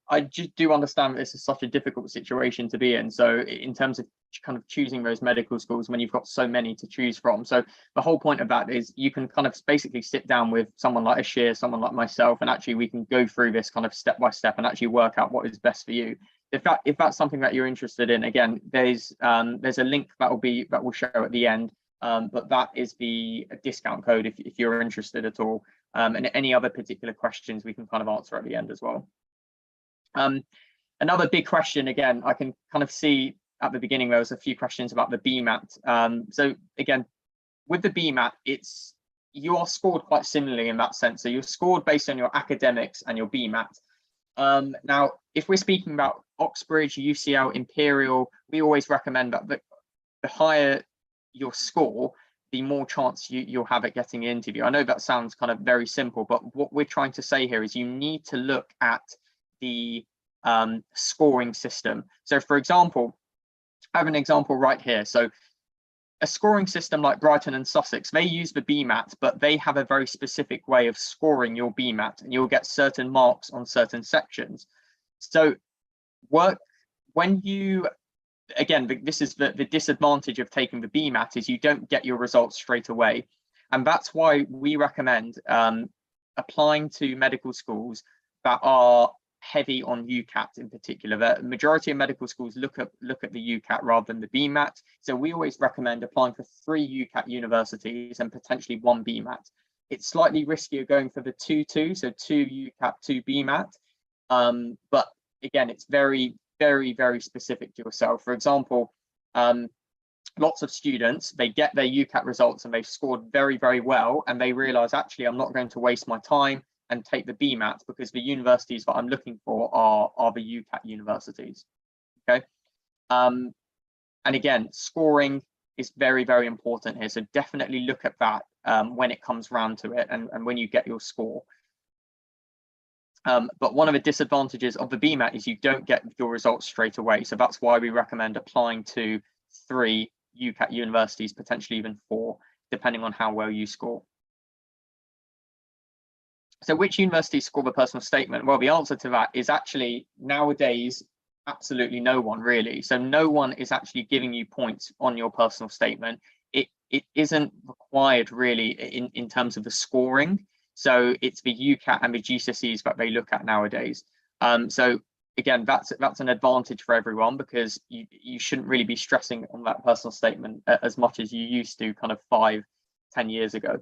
I just do understand that this is such a difficult situation to be in. So in terms of kind of choosing those medical schools when you've got so many to choose from. So the whole point of that is you can kind of basically sit down with someone like Ashir, someone like myself, and actually we can go through this kind of step by step and actually work out what is best for you. If that's something that you're interested in, again, there's a link that will show at the end. But that is the discount code if you're interested at all. And any other particular questions we can kind of answer at the end as well. Another big question, again, I can kind of see at the beginning there was a few questions about the Bmap. So again, with the Bmap, you are scored quite similarly in that sense. So you're scored based on your academics and your Bmap. Now, if we're speaking about Oxbridge, UCL, Imperial, we always recommend that the higher your score, the more chance you'll have at getting an interview. I know that sounds kind of very simple, but what we're trying to say here is you need to look at the scoring system. So for example, I have an example right here. So a scoring system like Brighton and Sussex, they use the Bmap, but they have a very specific way of scoring your Bmap, and you'll get certain marks on certain sections. So when you, again, this is the disadvantage of taking the Bmap, is you don't get your results straight away. And that's why we recommend applying to medical schools that are heavy on Ucat in particular. The majority of medical schools look at the Ucat rather than the Bmap. So we always recommend applying for 3 Ucat universities and potentially 1 Bmap. It's slightly riskier going for the 2-2, so 2 Ucat, 2 Bmap. But again, it's very, very, very specific to yourself. For example, lots of students, they get their Ucat results and they've scored very, very well, and they realize, actually, I'm not going to waste my time and take the Bmap because the universities that I'm looking for are the Ucat universities. Okay. And again, scoring is very, very important here. So definitely look at that when it comes round to it, and when you get your score. But one of the disadvantages of the Bmap is you don't get your results straight away. So that's why we recommend applying to 3 Ucat universities, potentially even 4, depending on how well you score. So which universities score the personal statement? Well, the answer to that is actually nowadays, absolutely no one really. So no one is actually giving you points on your personal statement. It isn't required really in terms of the scoring. So it's the Ucat and the GCSEs that they look at nowadays. So again, that's an advantage for everyone, because you shouldn't really be stressing on that personal statement as much as you used to kind of 5-10 years ago.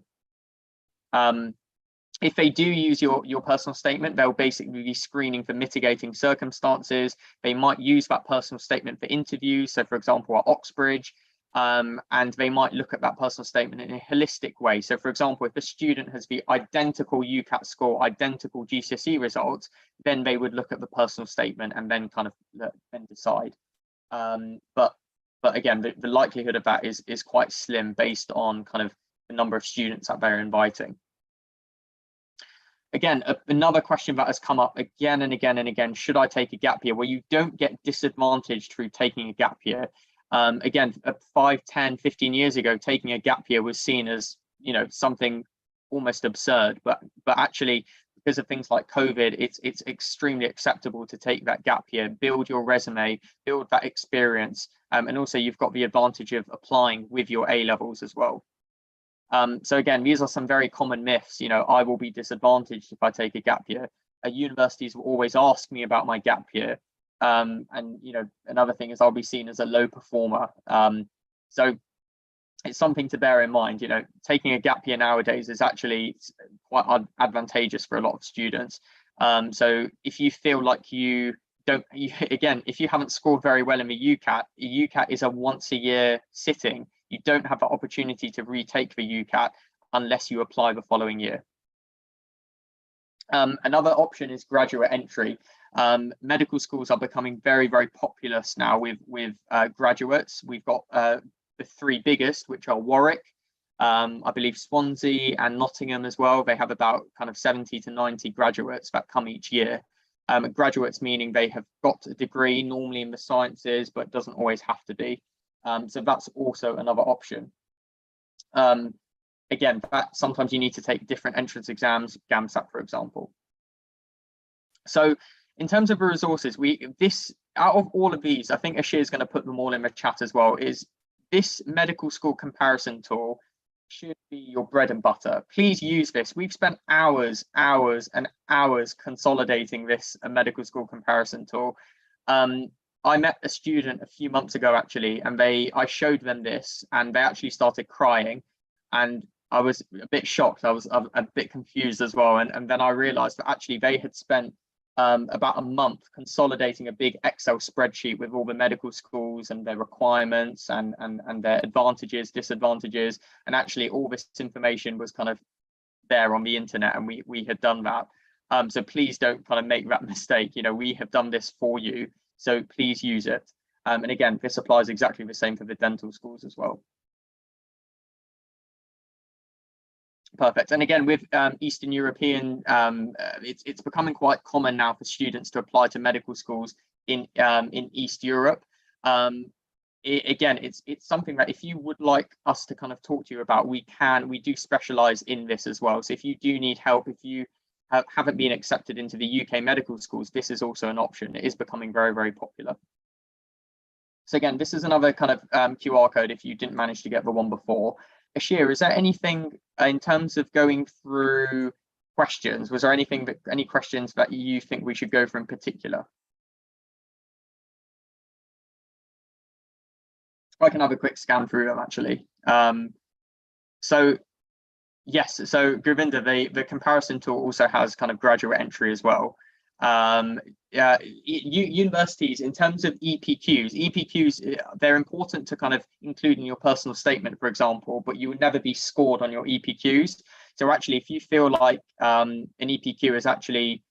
If they do use your personal statement, they'll basically be screening for mitigating circumstances. They might use that personal statement for interviews. So for example, at Oxbridge, and they might look at that personal statement in a holistic way. So for example, if the student has the identical Ucat score, identical GCSE results, then they would look at the personal statement and then kind of then decide. But again, the likelihood of that is quite slim based on kind of the number of students that they're inviting. Again, another question that has come up again and again and again: should I take a gap year? Well, you don't get disadvantaged through taking a gap year. Again, 5, 10, 15 years ago, taking a gap year was seen as, you know, something almost absurd. But actually, because of things like COVID, it's extremely acceptable to take that gap year, build your resume, build that experience, and also you've got the advantage of applying with your A levels as well. So again, these are some very common myths. You know, I will be disadvantaged if I take a gap year. Universities will always ask me about my gap year. And, you know, another thing is I'll be seen as a low performer. So it's something to bear in mind. You know, taking a gap year nowadays is actually quite advantageous for a lot of students. So if you feel like you don't, again, if you haven't scored very well in the Ucat is a once a year sitting. You don't have the opportunity to retake the Ucat unless you apply the following year. Another option is graduate entry. Medical schools are becoming very, very populous now with graduates. We've got the 3 biggest, which are Warwick, I believe Swansea and Nottingham as well. They have about kind of 70 to 90 graduates that come each year. Graduates meaning they have got a degree, normally in the sciences, but doesn't always have to be. So that's also another option. Again, that sometimes you need to take different entrance exams, GAMSAT, for example. So in terms of the resources, out of all of these, I think Ashir is going to put them all in the chat as well, is this medical school comparison tool should be your bread and butter. Please use this. We've spent hours and hours consolidating this medical school comparison tool. I met a student a few months ago, actually, and I showed them this, and they actually started crying, and I was a bit shocked. I was a bit confused as well, and then I realized that actually they had spent about a month consolidating a big Excel spreadsheet with all the medical schools and their requirements and their advantages, disadvantages, and actually all this information was kind of there on the internet, and we had done that. So please don't kind of make that mistake. You know, we have done this for you. So please use it. And again, this applies exactly the same for the dental schools as well. Perfect. And again, with Eastern European, it's becoming quite common now for students to apply to medical schools in East Europe. Again, it's something that if you would like us to kind of talk to you about, we do specialize in this as well. So if you do need help, if you haven't been accepted into the UK medical schools, this is also an option. It is becoming very, very popular. So again, this is another kind of QR code if you didn't manage to get the one before. Ashir, is there anything in terms of going through questions? Was there any questions that you think we should go for in particular? I can have a quick scan through them actually. So yes, so Govinda, the comparison tool also has kind of graduate entry as well. Universities, in terms of EPQs, they're important to kind of include in your personal statement, for example, but you would never be scored on your EPQs. So actually, if you feel like an EPQ is actually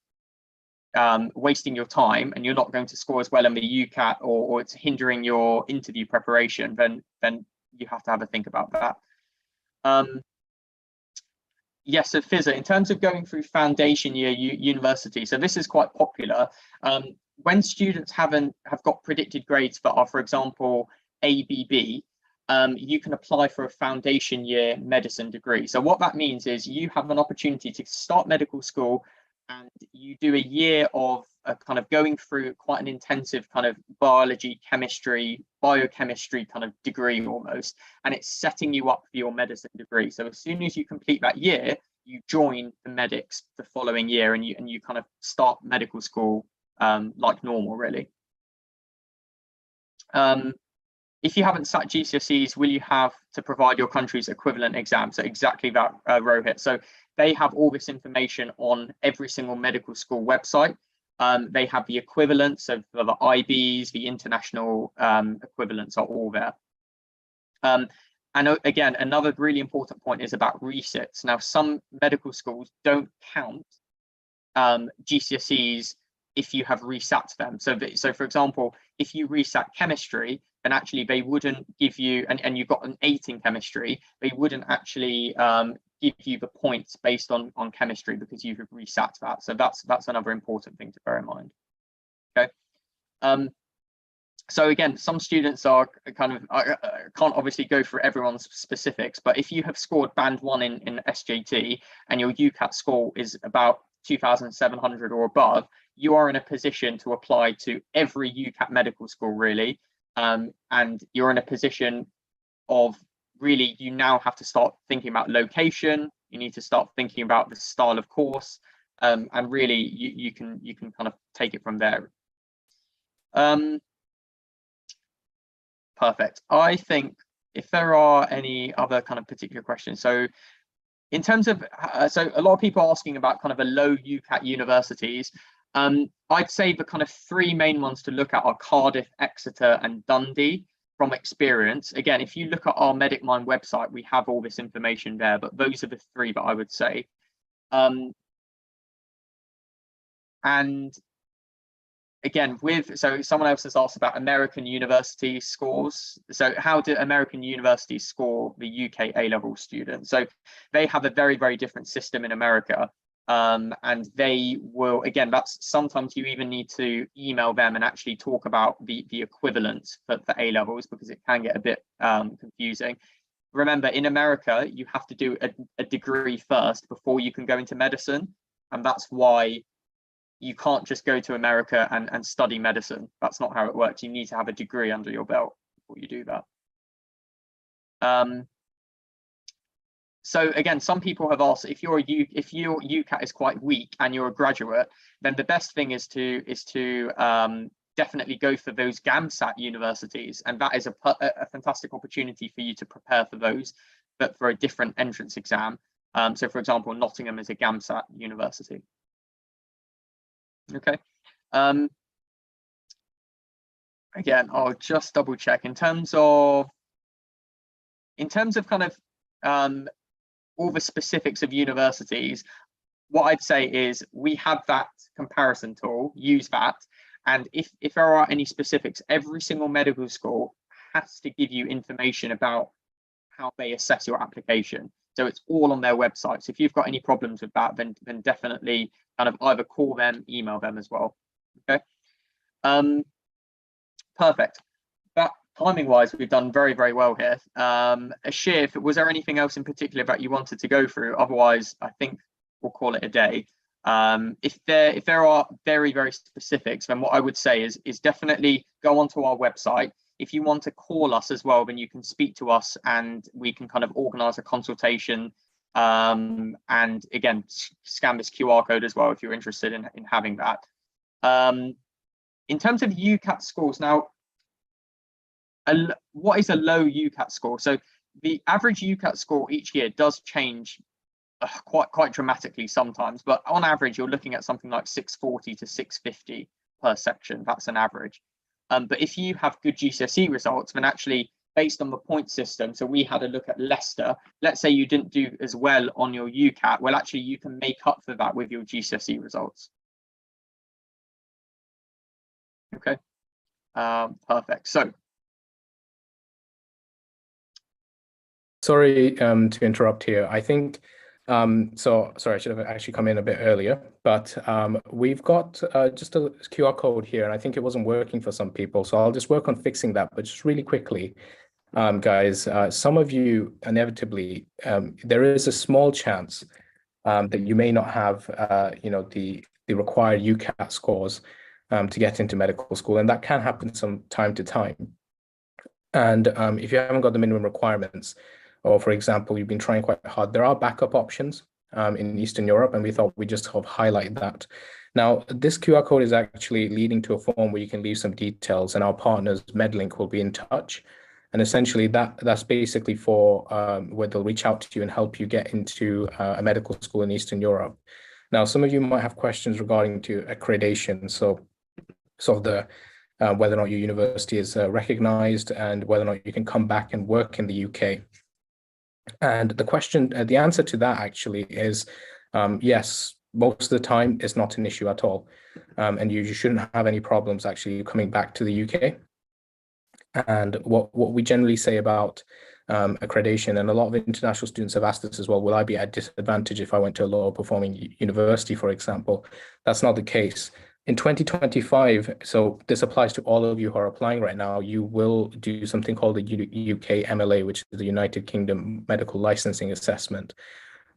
wasting your time and you're not going to score as well in the Ucat, or it's hindering your interview preparation, then you have to have a think about that. Yes, so Fizza, in terms of going through foundation year university, so this is quite popular. When students have got predicted grades that are, for example, ABB, you can apply for a foundation year medicine degree. So what that means is you have an opportunity to start medical school and you do a year of kind of going through quite an intensive kind of biology, chemistry, biochemistry kind of degree almost, and it's setting you up for your medicine degree. So as soon as you complete that year, you join the medics the following year, and you kind of start medical school like normal, really. If you haven't sat GCSEs, will you have to provide your country's equivalent exam? So exactly that, Rohit. So they have all this information on every single medical school website. They have the equivalents of the IBs, the international equivalents are all there. And again, another really important point is about resits. Now, some medical schools don't count GCSEs if you have resat them. So for example, if you resat chemistry, then actually they wouldn't give you, and you got an 8 in chemistry, they wouldn't actually give you the points based on chemistry because you've resat that. So that's another important thing to bear in mind. Okay. So again, some students are kind of can't obviously go through everyone's specifics, but if you have scored band 1 in SJT and your Ucat score is about 2,700 or above, you are in a position to apply to every Ucat medical school, really. And you're in a position of really, you now have to start thinking about location. You need to start thinking about the style of course, and really you can kind of take it from there. Perfect. I think if there are any other kind of particular questions, so in terms of, so a lot of people are asking about kind of a low Ucat universities. I'd say the kind of 3 main ones to look at are Cardiff, Exeter, and Dundee from experience. Again, if you look at our MedicMind website, we have all this information there, but those are the 3 that I would say. And again, so someone else has asked about American university scores. So how do American universities score the UK A-level students? So they have a very, very different system in America. And they will, again, that's sometimes you even need to email them and actually talk about the equivalents for A-levels, because it can get a bit confusing. Remember, in America, you have to do a degree first before you can go into medicine. And that's why you can't just go to America and study medicine. That's not how it works. You need to have a degree under your belt before you do that. So again, some people have asked, if your Ucat is quite weak and you're a graduate, then the best thing is to definitely go for those GAMSAT universities, and that is a fantastic opportunity for you to prepare for those, but for a different entrance exam. So for example, Nottingham is a GAMSAT university. Okay. Again, I'll just double check in terms of kind of all the specifics of universities. What I'd say is we have that comparison tool, use that. And if there are any specifics, every single medical school has to give you information about how they assess your application. So it's all on their website. So if you've got any problems with that, then definitely kind of either call them, email them as well. Okay. Perfect. That timing wise, we've done very, very well here. Shiv, was there anything else in particular that you wanted to go through? Otherwise, I think we'll call it a day. If there are very, very specifics, then what I would say is definitely go onto our website. If you want to call us as well, then you can speak to us and we can kind of organize a consultation. And again, scan this QR code as well if you're interested in having that. In terms of Ucat scores, now, what is a low Ucat score? So the average Ucat score each year does change quite dramatically sometimes, but on average, you're looking at something like 640 to 650 per section. That's an average. But if you have good GCSE results, then actually based on the point system, so we had a look at Leicester, let's say you didn't do as well on your Ucat, well, actually you can make up for that with your GCSE results. Okay, perfect. So, sorry to interrupt here. I think, so sorry, I should have actually come in a bit earlier, but we've got just a QR code here, and I think it wasn't working for some people. So I'll just work on fixing that, but just really quickly, guys, some of you inevitably, there is a small chance that you may not have, you know, the required Ucat scores to get into medical school, and that can happen from time to time. And if you haven't got the minimum requirements, or for example, you've been trying quite hard, there are backup options in Eastern Europe, and we thought we'd just sort of highlight that. Now, this QR code is actually leading to a form where you can leave some details, and our partners, MedLink, will be in touch. And essentially, that's basically for where they'll reach out to you and help you get into a medical school in Eastern Europe. Now, some of you might have questions regarding to accreditation. So sort of the whether or not your university is recognized and whether or not you can come back and work in the UK. And the question, the answer to that actually is yes, most of the time it's not an issue at all. And you shouldn't have any problems actually coming back to the UK. And what we generally say about accreditation, and a lot of international students have asked us as well, will I be at a disadvantage if I went to a lower performing university, for example? That's not the case. In 2025, so this applies to all of you who are applying right now, you will do something called the UK MLA, which is the United Kingdom Medical Licensing Assessment.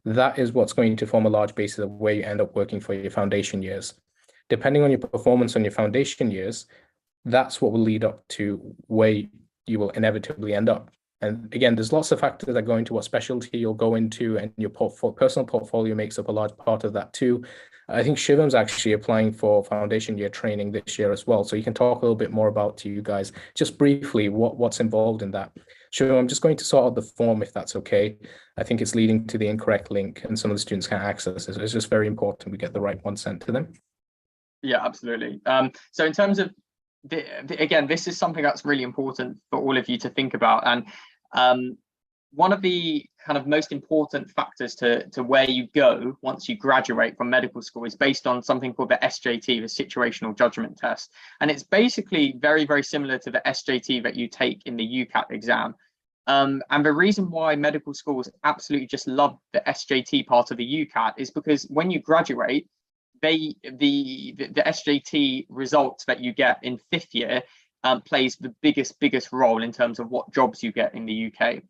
That is what's going to form a large basis of where you end up working for your foundation years. Depending on your performance on your foundation years, that's what will lead up to where you will inevitably end up. And again, there's lots of factors that go into what specialty you'll go into, and your personal portfolio makes up a large part of that too. I think Shivam's actually applying for foundation year training this year as well. So you can talk a little bit more about to you guys, just briefly, what's involved in that. Shivam, I'm just going to sort out the form if that's okay. I think it's leading to the incorrect link and some of the students can't access it. So it's just very important we get the right one sent to them. Yeah, absolutely. So in terms of, again, this is something that's really important for all of you to think about. And one of the kind of most important factors to where you go once you graduate from medical school is based on something called the SJT, the Situational Judgment Test. And it's basically very, very similar to the SJT that you take in the Ucat exam. And the reason why medical schools absolutely just love the SJT part of the Ucat is because when you graduate, the SJT results that you get in 5th year plays the biggest role in terms of what jobs you get in the UK.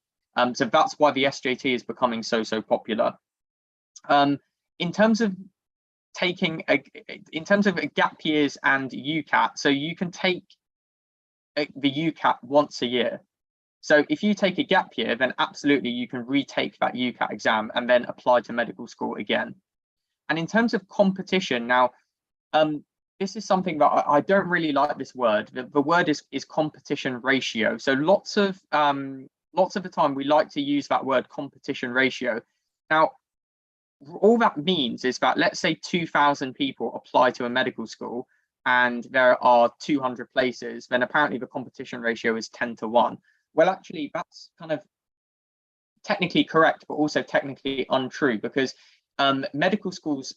So that's why the SJT is becoming so popular. In terms of gap years and Ucat, so you can take the Ucat once a year. So if you take a gap year, then absolutely you can retake that Ucat exam and then apply to medical school again. And in terms of competition, now, this is something that I don't really like this word. The word is competition ratio. So lots of the time we like to use that word competition ratio. Now, all that means is that let's say 2,000 people apply to a medical school and there are 200 places, then apparently the competition ratio is 10 to 1. Well, actually, that's kind of technically correct, but also technically untrue, because medical schools,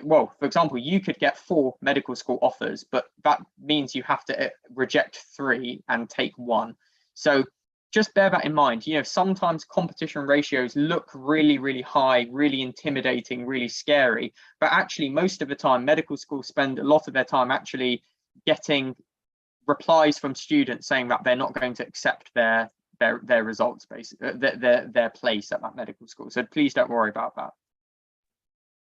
well, for example, you could get 4 medical school offers, but that means you have to reject 3 and take 1. So just bear that in mind. You know, sometimes competition ratios look really, really high, really intimidating, really scary, but actually most of the time medical schools spend a lot of their time actually getting replies from students saying that they're not going to accept their results, basically their place at that medical school. So please don't worry about that.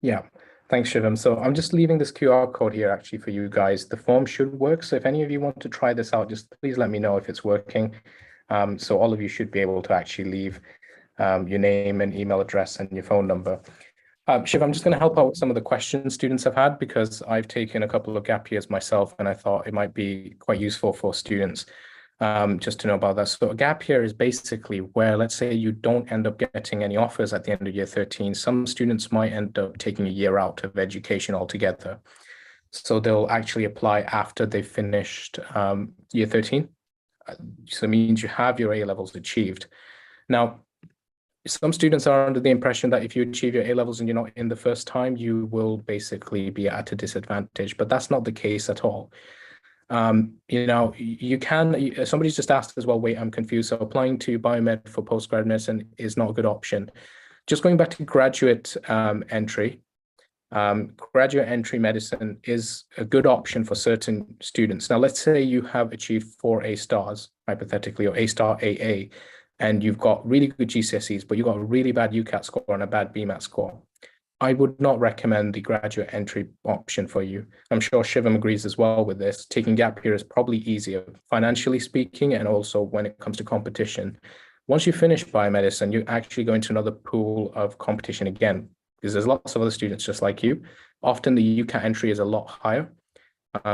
Yeah, thanks, Shivam. So I'm just leaving this QR code here actually for you guys. The form should work. So if any of you want to try this out, just please let me know if it's working. So all of you should be able to actually leave your name and email address and your phone number. Shiv, I'm just going to help out with some of the questions students have had, because I've taken a couple of gap years myself, and I thought it might be quite useful for students just to know about that. So a gap year is basically where, let's say you don't end up getting any offers at the end of year 13. Some students might end up taking a year out of education altogether. So they'll actually apply after they've finished year 13. So it means you have your A levels achieved. Now, some students are under the impression that if you achieve your A levels and you're not in the first time, you will basically be at a disadvantage, but that's not the case at all. You know, you can, somebody's just asked as well, wait, I'm confused. So applying to biomed for postgrad medicine is not a good option. Just going back to graduate entry, graduate entry medicine is a good option for certain students. Now, let's say you have achieved 4 A stars, hypothetically, or A star AA, and you've got really good GCSEs, but you've got a really bad Ucat score and a bad Bmap score. I would not recommend the graduate entry option for you. I'm sure Shivam agrees as well with this. Taking gap year is probably easier, financially speaking, and also when it comes to competition. Once you finish biomedicine, you actually go into another pool of competition again, because there's lots of other students just like you. Often the Ucat entry is a lot higher.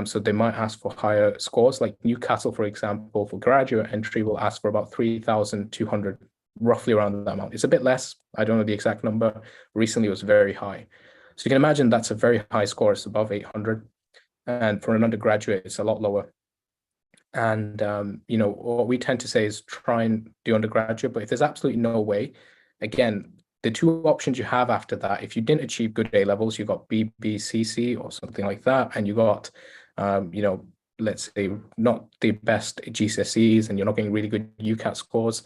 So they might ask for higher scores, like Newcastle, for example, for graduate entry will ask for about 3,200, roughly around that amount. It's a bit less. I don't know the exact number. Recently, it was very high. So you can imagine that's a very high score. It's above 800. And for an undergraduate, it's a lot lower. And, you know, what we tend to say is try and do undergraduate. But if there's absolutely no way, again, the two options you have after that, if you didn't achieve good A levels, you got BCC or something like that, and you got, you know, let's say not the best GCSEs, and you're not getting really good Ucat scores,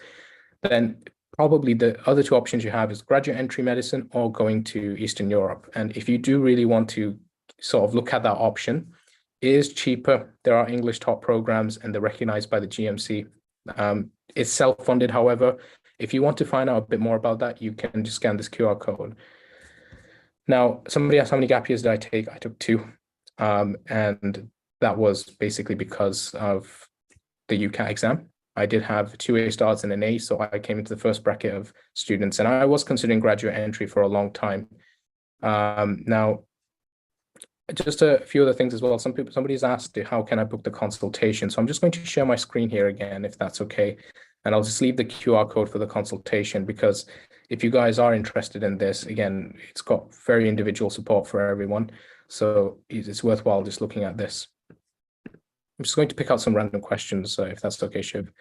then probably the other two options you have is graduate entry medicine or going to Eastern Europe. And if you do really want to sort of look at that option, it is cheaper. There are English top programs and they're recognized by the GMC. It's self-funded, however. If you want to find out a bit more about that, you can just scan this QR code. Now, somebody asked how many gap years did I take? I took 2. And that was basically because of the Ucat exam. I did have 2 A stars and an A, so I came into the first bracket of students, and I was considering graduate entry for a long time. Now, just a few other things as well. Somebody's asked, how can I book the consultation? So I'm just going to share my screen here again, if that's okay. And I'll just leave the QR code for the consultation, because if you guys are interested in this, again, it's got very individual support for everyone. So it's worthwhile just looking at this. I'm just going to pick out some random questions, if that's okay, Shiv.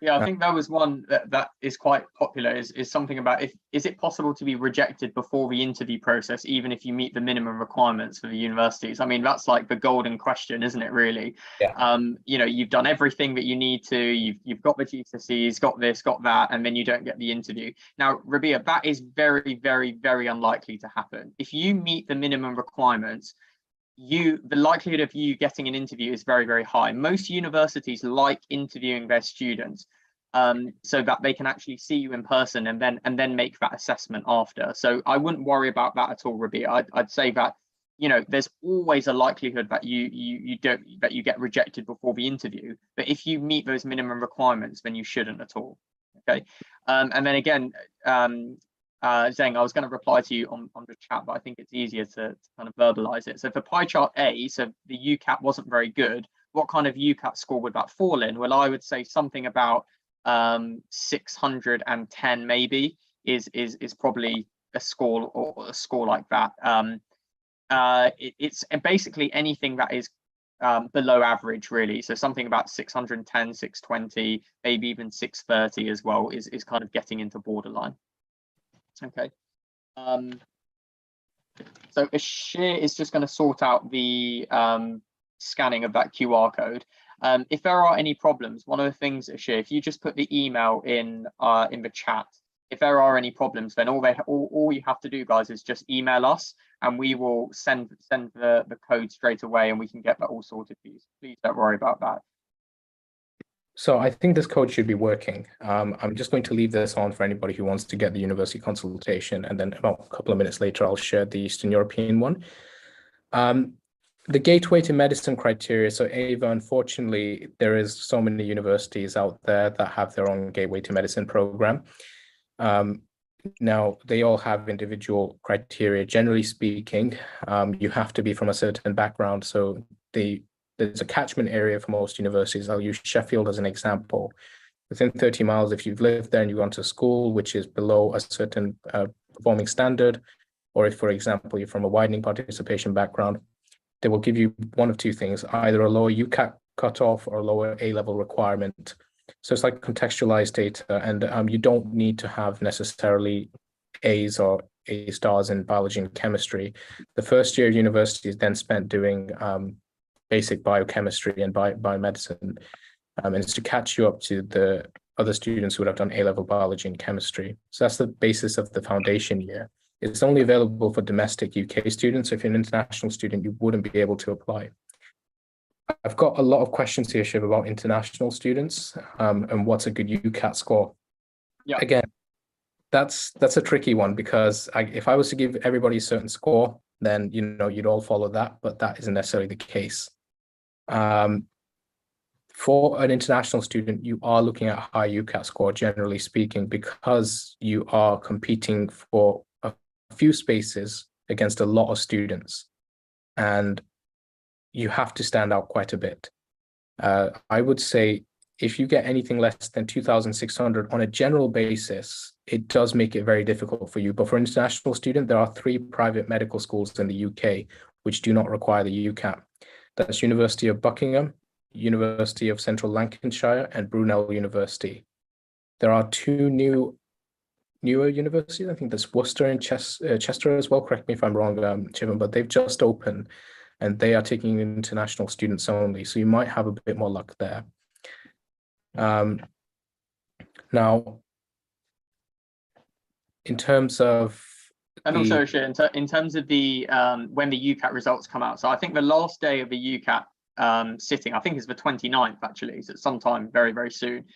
Yeah, I think that was one that is quite popular, is something about, is it possible to be rejected before the interview process, even if you meet the minimum requirements for the universities? I mean, that's like the golden question, isn't it, really? Yeah. You know, you've done everything that you need to, you've got the GCSEs, got this, got that, and then you don't get the interview. Now, Rabia, that is very, very, very unlikely to happen. If you meet the minimum requirements, the likelihood of you getting an interview is very, very high. Most universities like interviewing their students so that they can actually see you in person and then make that assessment after. So I wouldn't worry about that at all, Rabia. I'd say that, you know, there's always a likelihood that you get rejected before the interview, but if you meet those minimum requirements, then you shouldn't at all. Okay. And then again, Zeng, I was going to reply to you on the chat, but I think it's easier to kind of verbalize it. So for pie chart A, so the Ucat wasn't very good. What kind of Ucat score would that fall in? Well, I would say something about 610 maybe is probably a score, or a score like that. It's basically anything that is below average, really. So something about 610, 620, maybe even 630 as well is kind of getting into borderline. Okay. So Ashir is just going to sort out the scanning of that QR code. If there are any problems, one of the things, Ashir, if you just put the email in the chat, if there are any problems, then all you have to do, guys, is just email us, and we will send the code straight away, and we can get that all sorted for you. Please don't worry about that. So I think this code should be working. I'm just going to leave this on for anybody who wants to get the university consultation, and then about a couple of minutes later, I'll share the Eastern European one. The gateway to medicine criteria. So Ava, unfortunately, there is so many universities out there that have their own gateway to medicine program. Now, they all have individual criteria. Generally speaking, you have to be from a certain background. So there's a catchment area for most universities. I'll use Sheffield as an example. Within 30 miles, if you've lived there and you've gone to school, which is below a certain performing standard, or if, for example, you're from a widening participation background, they will give you one of two things, either a lower Ucat cutoff or a lower A-level requirement. So it's like contextualized data, and you don't need to have necessarily A's or A stars in biology and chemistry. The first year of university is then spent doing basic biochemistry and biomedicine, and it's to catch you up to the other students who would have done A-level biology and chemistry. So that's the basis of the foundation year. It's only available for domestic UK students. So if you're an international student, you wouldn't be able to apply. I've got a lot of questions here, Shiv, about international students and what's a good Ucat score. Yeah. Again, that's a tricky one, because if I was to give everybody a certain score, then you'd all follow that, but that isn't necessarily the case. For an international student, you are looking at a high Ucat score, generally speaking, because you are competing for a few spaces against a lot of students, and you have to stand out quite a bit. I would say if you get anything less than 2,600 on a general basis, it does make it very difficult for you. But for an international student, there are 3 private medical schools in the UK which do not require the Ucat. That's University of Buckingham, University of Central Lancashire, and Brunel University. There are 2 newer universities. I think there's Worcester and Chester as well. Correct me if I'm wrong, Chivan, but they've just opened, and they are taking international students only. So you might have a bit more luck there. Now, in terms of also, in terms of the when the Ucat results come out, so I think the last day of the Ucat sitting, I think is the 29th actually, so sometime very, very soon.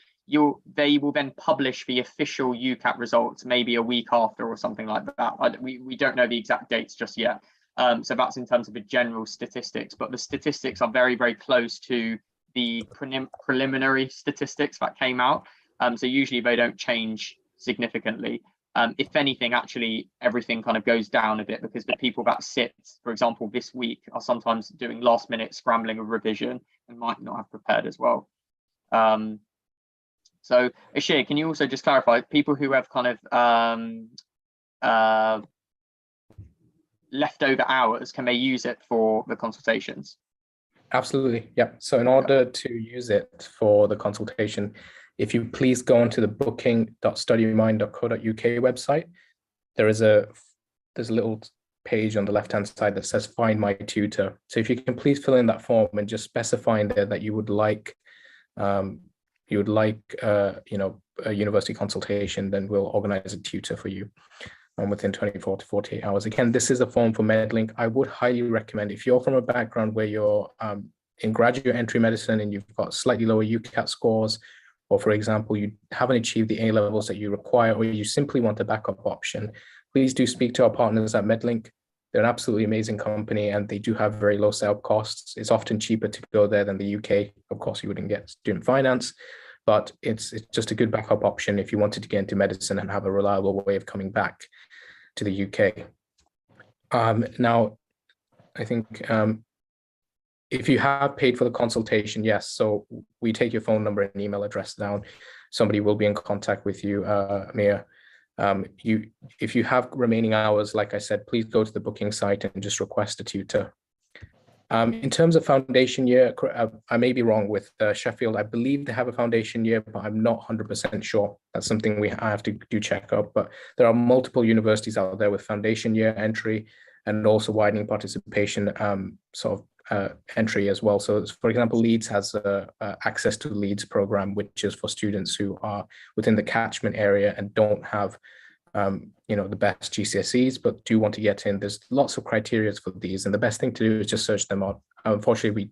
They will then publish the official Ucat results maybe a week after or something like that. We don't know the exact dates just yet. So that's in terms of the general statistics, but the statistics are very, very close to the preliminary statistics that came out. So usually they don't change significantly. If anything, actually, everything kind of goes down a bit, because the people that sit, for example, this week are sometimes doing last minute scrambling of revision and might not have prepared as well. So Ashir, can you also just clarify, people who have kind of leftover hours, can they use it for the consultations? Absolutely, yeah. So in order to use it for the consultation, if you please go onto the booking.studymind.co.uk website, there's a little page on the left-hand side that says Find My Tutor. So if you can please fill in that form and just specify in there that you would like a university consultation, then we'll organize a tutor for you within 24 to 48 hours. Again, this is a form for MedLink. I would highly recommend, if you're from a background where you're in graduate entry medicine and you've got slightly lower Ucat scores, or for example, you haven't achieved the A levels that you require, or you simply want a backup option, please do speak to our partners at MedLink. They're an absolutely amazing company, and they do have very low setup costs. It's often cheaper to go there than the UK. Of course, you wouldn't get student finance, but it's just a good backup option if you wanted to get into medicine and have a reliable way of coming back to the UK. Now, I think if you have paid for the consultation, yes, so we take your phone number and email address down. Somebody will be in contact with you, Mia. If you have remaining hours, like I said, please go to the booking site and just request a tutor. In terms of foundation year, I may be wrong with Sheffield. I believe they have a foundation year, but I'm not 100% sure. That's something I have to do check up. But there are multiple universities out there with foundation year entry and also widening participation sort of entry as well. So for example, Leeds has a access to Leeds program, which is for students who are within the catchment area and don't have the best GCSEs, but do want to get in. There's lots of criteria for these, and the best thing to do is just search them out. Unfortunately,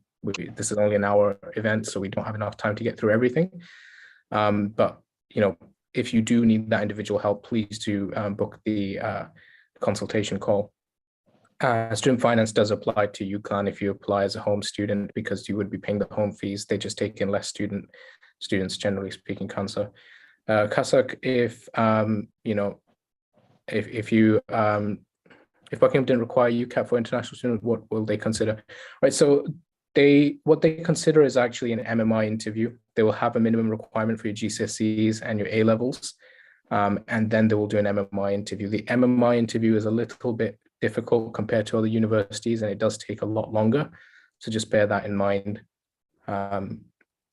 this is only an hour event, so we don't have enough time to get through everything. But if you do need that individual help, please do book the consultation call. Student finance does apply to UCAN if you apply as a home student, because you would be paying the home fees. They just take in less students, generally speaking, Kansa. Kasak, if Buckingham didn't require UCAT for international students, what will they consider? Right, so what they consider is actually an MMI interview. They will have a minimum requirement for your GCSEs and your A levels, and then they will do an MMI interview. The MMI interview is a little bit difficult compared to other universities, and it does take a lot longer. So just bear that in mind. And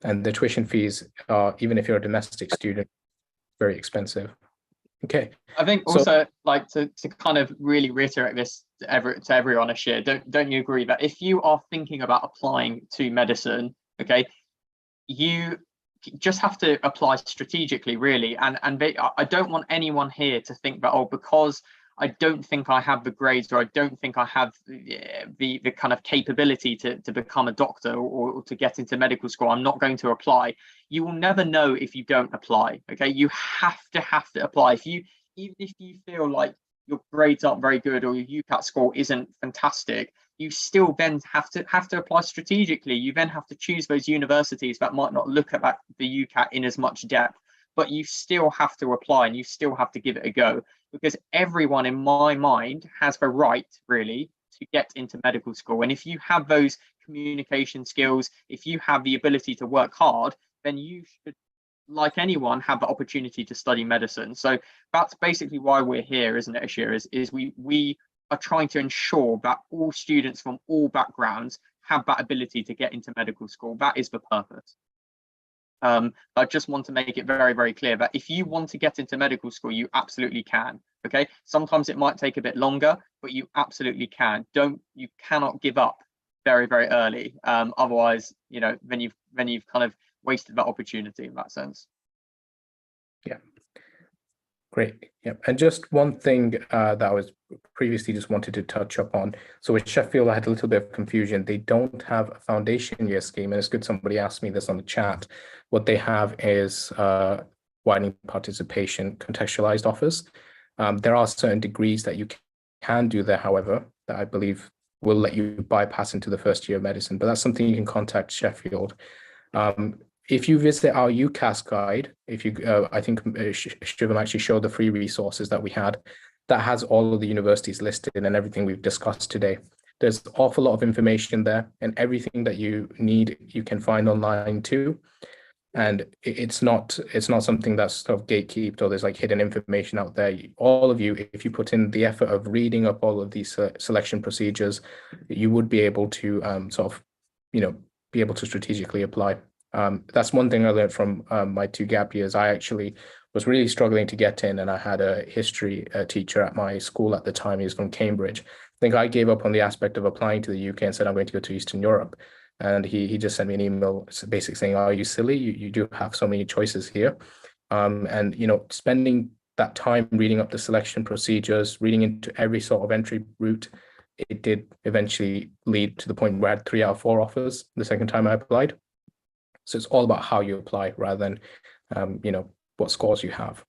the tuition fees are, even if you're a domestic student, very expensive. Okay. I think also, like, to kind of really reiterate this to everyone, Ashir, don't you agree that if you are thinking about applying to medicine, okay, you just have to apply strategically, really. And I don't want anyone here to think that, oh, because I don't think I have the grades, or I don't think I have the kind of capability to become a doctor or to get into medical school, I'm not going to apply. You will never know if you don't apply. Okay, you have to apply. Even if you feel like your grades aren't very good or your UCAT score isn't fantastic, you still then have to apply strategically. You then have to choose those universities that might not look at the UCAT in as much depth, but you still have to apply and you still have to give it a go, because everyone, in my mind, has the right, really, to get into medical school. And if you have those communication skills, if you have the ability to work hard, then you should, like anyone, have the opportunity to study medicine. So that's basically why we're here, isn't it, Ashir? Is we are trying to ensure that all students from all backgrounds have that ability to get into medical school. That is the purpose. I just want to make it very, very clear that if you want to get into medical school, you absolutely can. Okay, sometimes it might take a bit longer, but you absolutely can. You cannot give up very, very early. Otherwise, then you've kind of wasted that opportunity in that sense. Yeah, great. Yeah, and just one thing that I was previously just wanted to touch upon. So with Sheffield, I had a little bit of confusion. They don't have a foundation year scheme, and it's good somebody asked me this on the chat. What they have is widening participation contextualized offers. There are certain degrees that you can do there, however, that I believe will let you bypass into the first year of medicine, but that's something you can contact Sheffield. If you visit our UCAS guide, I think Shivam actually showed the free resources that we had, that has all of the universities listed and everything we've discussed today. There's an awful lot of information there, and everything that you need, you can find online too. And it's not something that's sort of gatekept or there's like hidden information out there. All of you, if you put in the effort of reading up all of these selection procedures, you would be able to be able to strategically apply. That's one thing I learned from my 2 gap years. I actually was really struggling to get in, and I had a history teacher at my school at the time. He was from Cambridge. I think I gave up on the aspect of applying to the UK and said, I'm going to go to Eastern Europe. And he just sent me an email basically saying, are you silly? You do have so many choices here. And, spending that time reading up the selection procedures, reading into every sort of entry route, it did eventually lead to the point where I had 3 out of 4 offers the second time I applied. So it's all about how you apply rather than, what scores you have.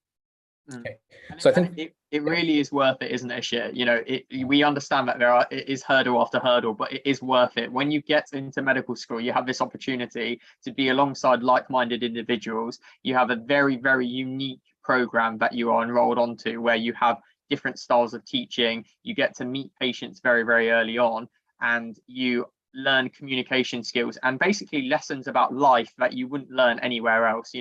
Okay. So I think it really is worth it, isn't it, Ashir? We understand that it is hurdle after hurdle, but it is worth it. When you get into medical school, you have this opportunity to be alongside like-minded individuals. You have a very, very unique program that you are enrolled onto, where you have different styles of teaching. You get to meet patients very, very early on, and you learn communication skills and basically lessons about life that you wouldn't learn anywhere else.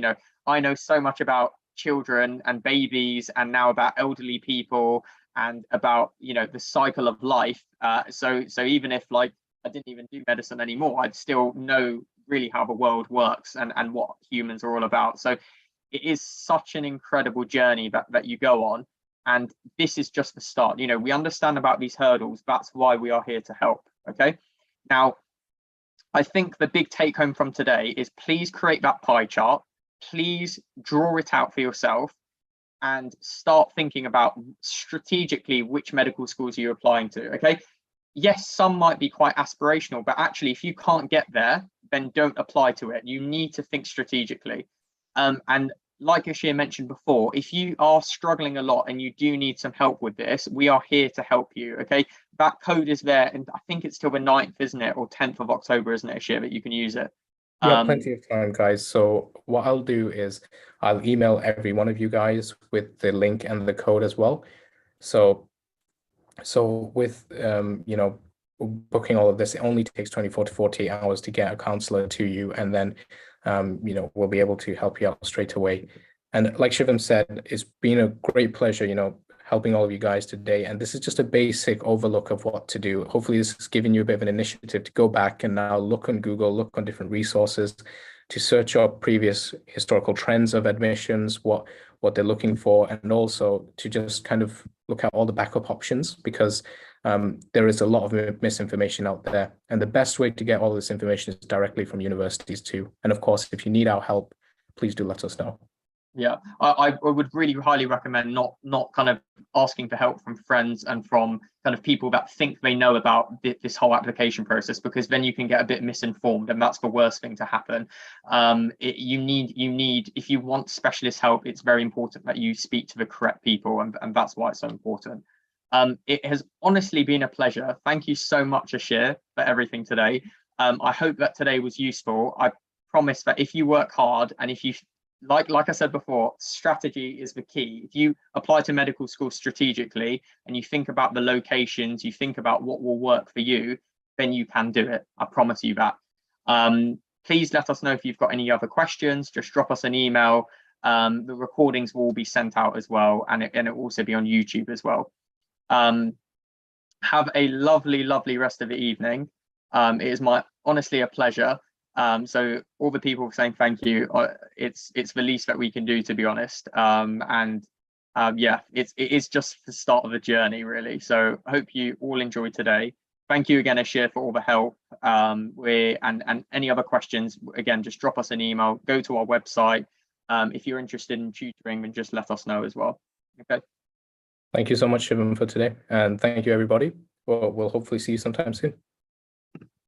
I know so much about children and babies, and now about elderly people, and about the cycle of life. So even if I didn't even do medicine anymore, I'd still know really how the world works and what humans are all about. So it is such an incredible journey that you go on, and this is just the start. We understand about these hurdles. That's why we are here to help. Okay. Now, I think the big take home from today is please create that pie chart. Please draw it out for yourself and start thinking about strategically which medical schools you're applying to. Okay. Yes, some might be quite aspirational, but actually, if you can't get there, then don't apply to it. You need to think strategically. And like Ashir mentioned before, if you are struggling a lot and you do need some help with this, we are here to help you. Okay, that code is there, and I think it's till the 9th, isn't it, or 10th of October, isn't it, Ashir, that you can use it. Yeah, plenty of time, guys. So what I'll do is I'll email every one of you guys with the link and the code as well. So with booking all of this, it only takes 24 to 48 hours to get a counselor to you, and then we'll be able to help you out straight away. And like Shivam said, it's been a great pleasure, helping all of you guys today. And this is just a basic overlook of what to do. Hopefully this has given you a bit of an initiative to go back and now look on Google, look on different resources, to search up previous historical trends of admissions, what they're looking for, and also to just kind of look at all the backup options, because there is a lot of misinformation out there. And the best way to get all this information is directly from universities too. And of course, if you need our help, please do let us know. Yeah, I would really highly recommend not kind of asking for help from friends and from kind of people that think they know about this whole application process, because then you can get a bit misinformed, and that's the worst thing to happen. You need, if you want specialist help, it's very important that you speak to the correct people, and that's why it's so important. It has honestly been a pleasure. Thank you so much, Ashir, for everything today. I hope that today was useful. I promise that if you work hard, and if you like I said before, strategy is the key. If you apply to medical school strategically and you think about the locations, you think about what will work for you, then you can do it. I promise you that. Please let us know if you've got any other questions. Just drop us an email. The recordings will be sent out as well, and it will also be on YouTube as well. Have a lovely rest of the evening. It is honestly a pleasure. So all the people saying thank you, it's the least that we can do, to be honest. Yeah, it is just the start of the journey, really. So I hope you all enjoyed today. Thank you again, Ashir, for all the help. And any other questions, again, just drop us an email, go to our website. If you're interested in tutoring, then just let us know as well. Okay. Thank you so much, Shivam, for today. And thank you, everybody. We'll hopefully see you sometime soon.